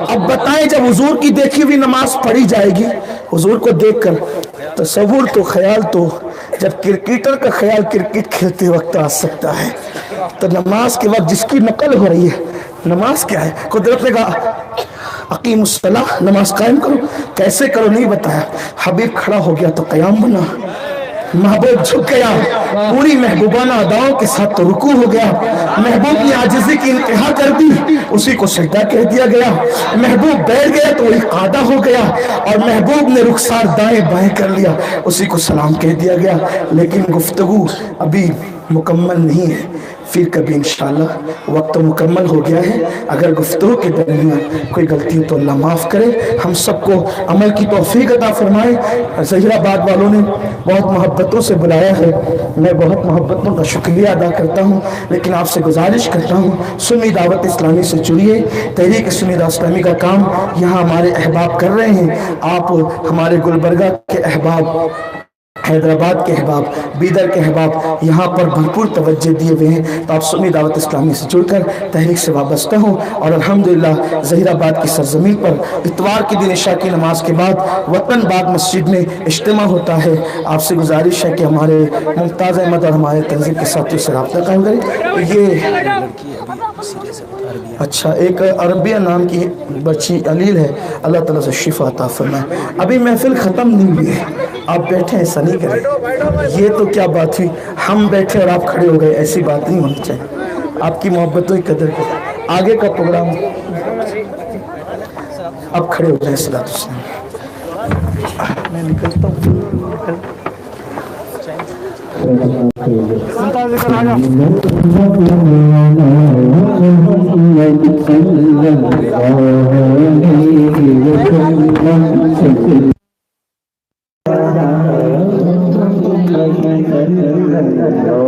اب بتائیں جب حضور کی دیکھی ہوئی نماز پڑھی جائے گی، حضور کو دیکھ کر تصور تو خیال تو جب کرکٹر کا خیال کرکٹ کھیلتے وقت آ سکتا ہے، تو نماز کے وقت جس کی نقل ہو رہی ہے، نماز کیا ہے؟ قدرت نے کہا اقیم الصلاۃ، نماز قائم کرو، کیسے کرو نہیں بتایا، حبیب کھڑا ہو گیا تو قیام بنا، محبوب جھک گیا پوری محبوبانہ اداؤں کے ساتھ تو رکوع ہو گیا، محبوب نے عاجزی کی انتہا کر دی، اسی کو سجدہ کہہ دیا گیا، محبوب بیٹھ گیا تو وہی قعدہ ہو گیا، اور محبوب نے رخسار دائیں بائیں کر لیا، اسی کو سلام کہہ دیا گیا۔ لیکن گفتگو ابھی مکمل نہیں ہے، پھر کبھی انشاءاللہ وقت تو مکمل ہو گیا ہے، اگر گفتگو کے درمیان کوئی غلطی تو اللہ معاف کرے، ہم سب کو عمل کی توفیق عطا فرمائے۔ ظہیر آباد والوں نے بہت محبتوں سے بلایا ہے، میں بہت محبتوں کا شکریہ ادا کرتا ہوں، لیکن آپ سے گزارش کرتا ہوں سنی دعوت اسلامی سے جڑیے، تحریک سنی دعوت اسلامی کا کام یہاں ہمارے احباب کر رہے ہیں، آپ ہمارے گلبرگہ کے احباب، حیدرآباد کے احباب، بیدر کے احباب یہاں پر بھرپور توجہ دیے ہوئے ہیں، تو آپ سنی دعوت اسلامی سے جڑ کر تحریک سے وابستہ ہوں، اور الحمدللہ ظہیر آباد کی سرزمین پر اتوار کے دن عشاء کی نماز کے بعد وطن باغ مسجد میں اجتماع ہوتا ہے۔ آپ سے گزارش ہے کہ ہمارے ممتاز احمد اور ہمارے تنظیم کے ساتھیوں سے رابطہ قائم کریں۔ یہ اچھا ایک عربیہ نام کی بچی علیل ہے، اللہ تعالیٰ سے شفا عطا فرمائے۔ ابھی محفل ختم نہیں ہوئی ہے، آپ بیٹھے ایسا نہیں کریں، یہ تو کیا بات ہوئی ہم بیٹھے اور آپ کھڑے ہو گئے، ایسی بات نہیں ہونی چاہیے، آپ کی محبتوں کی قدر کریں۔ آگے کا پروگرام اب کھڑے ہو جائیں، صلاۃ السلام۔ میں نکلتا ہوں، Oh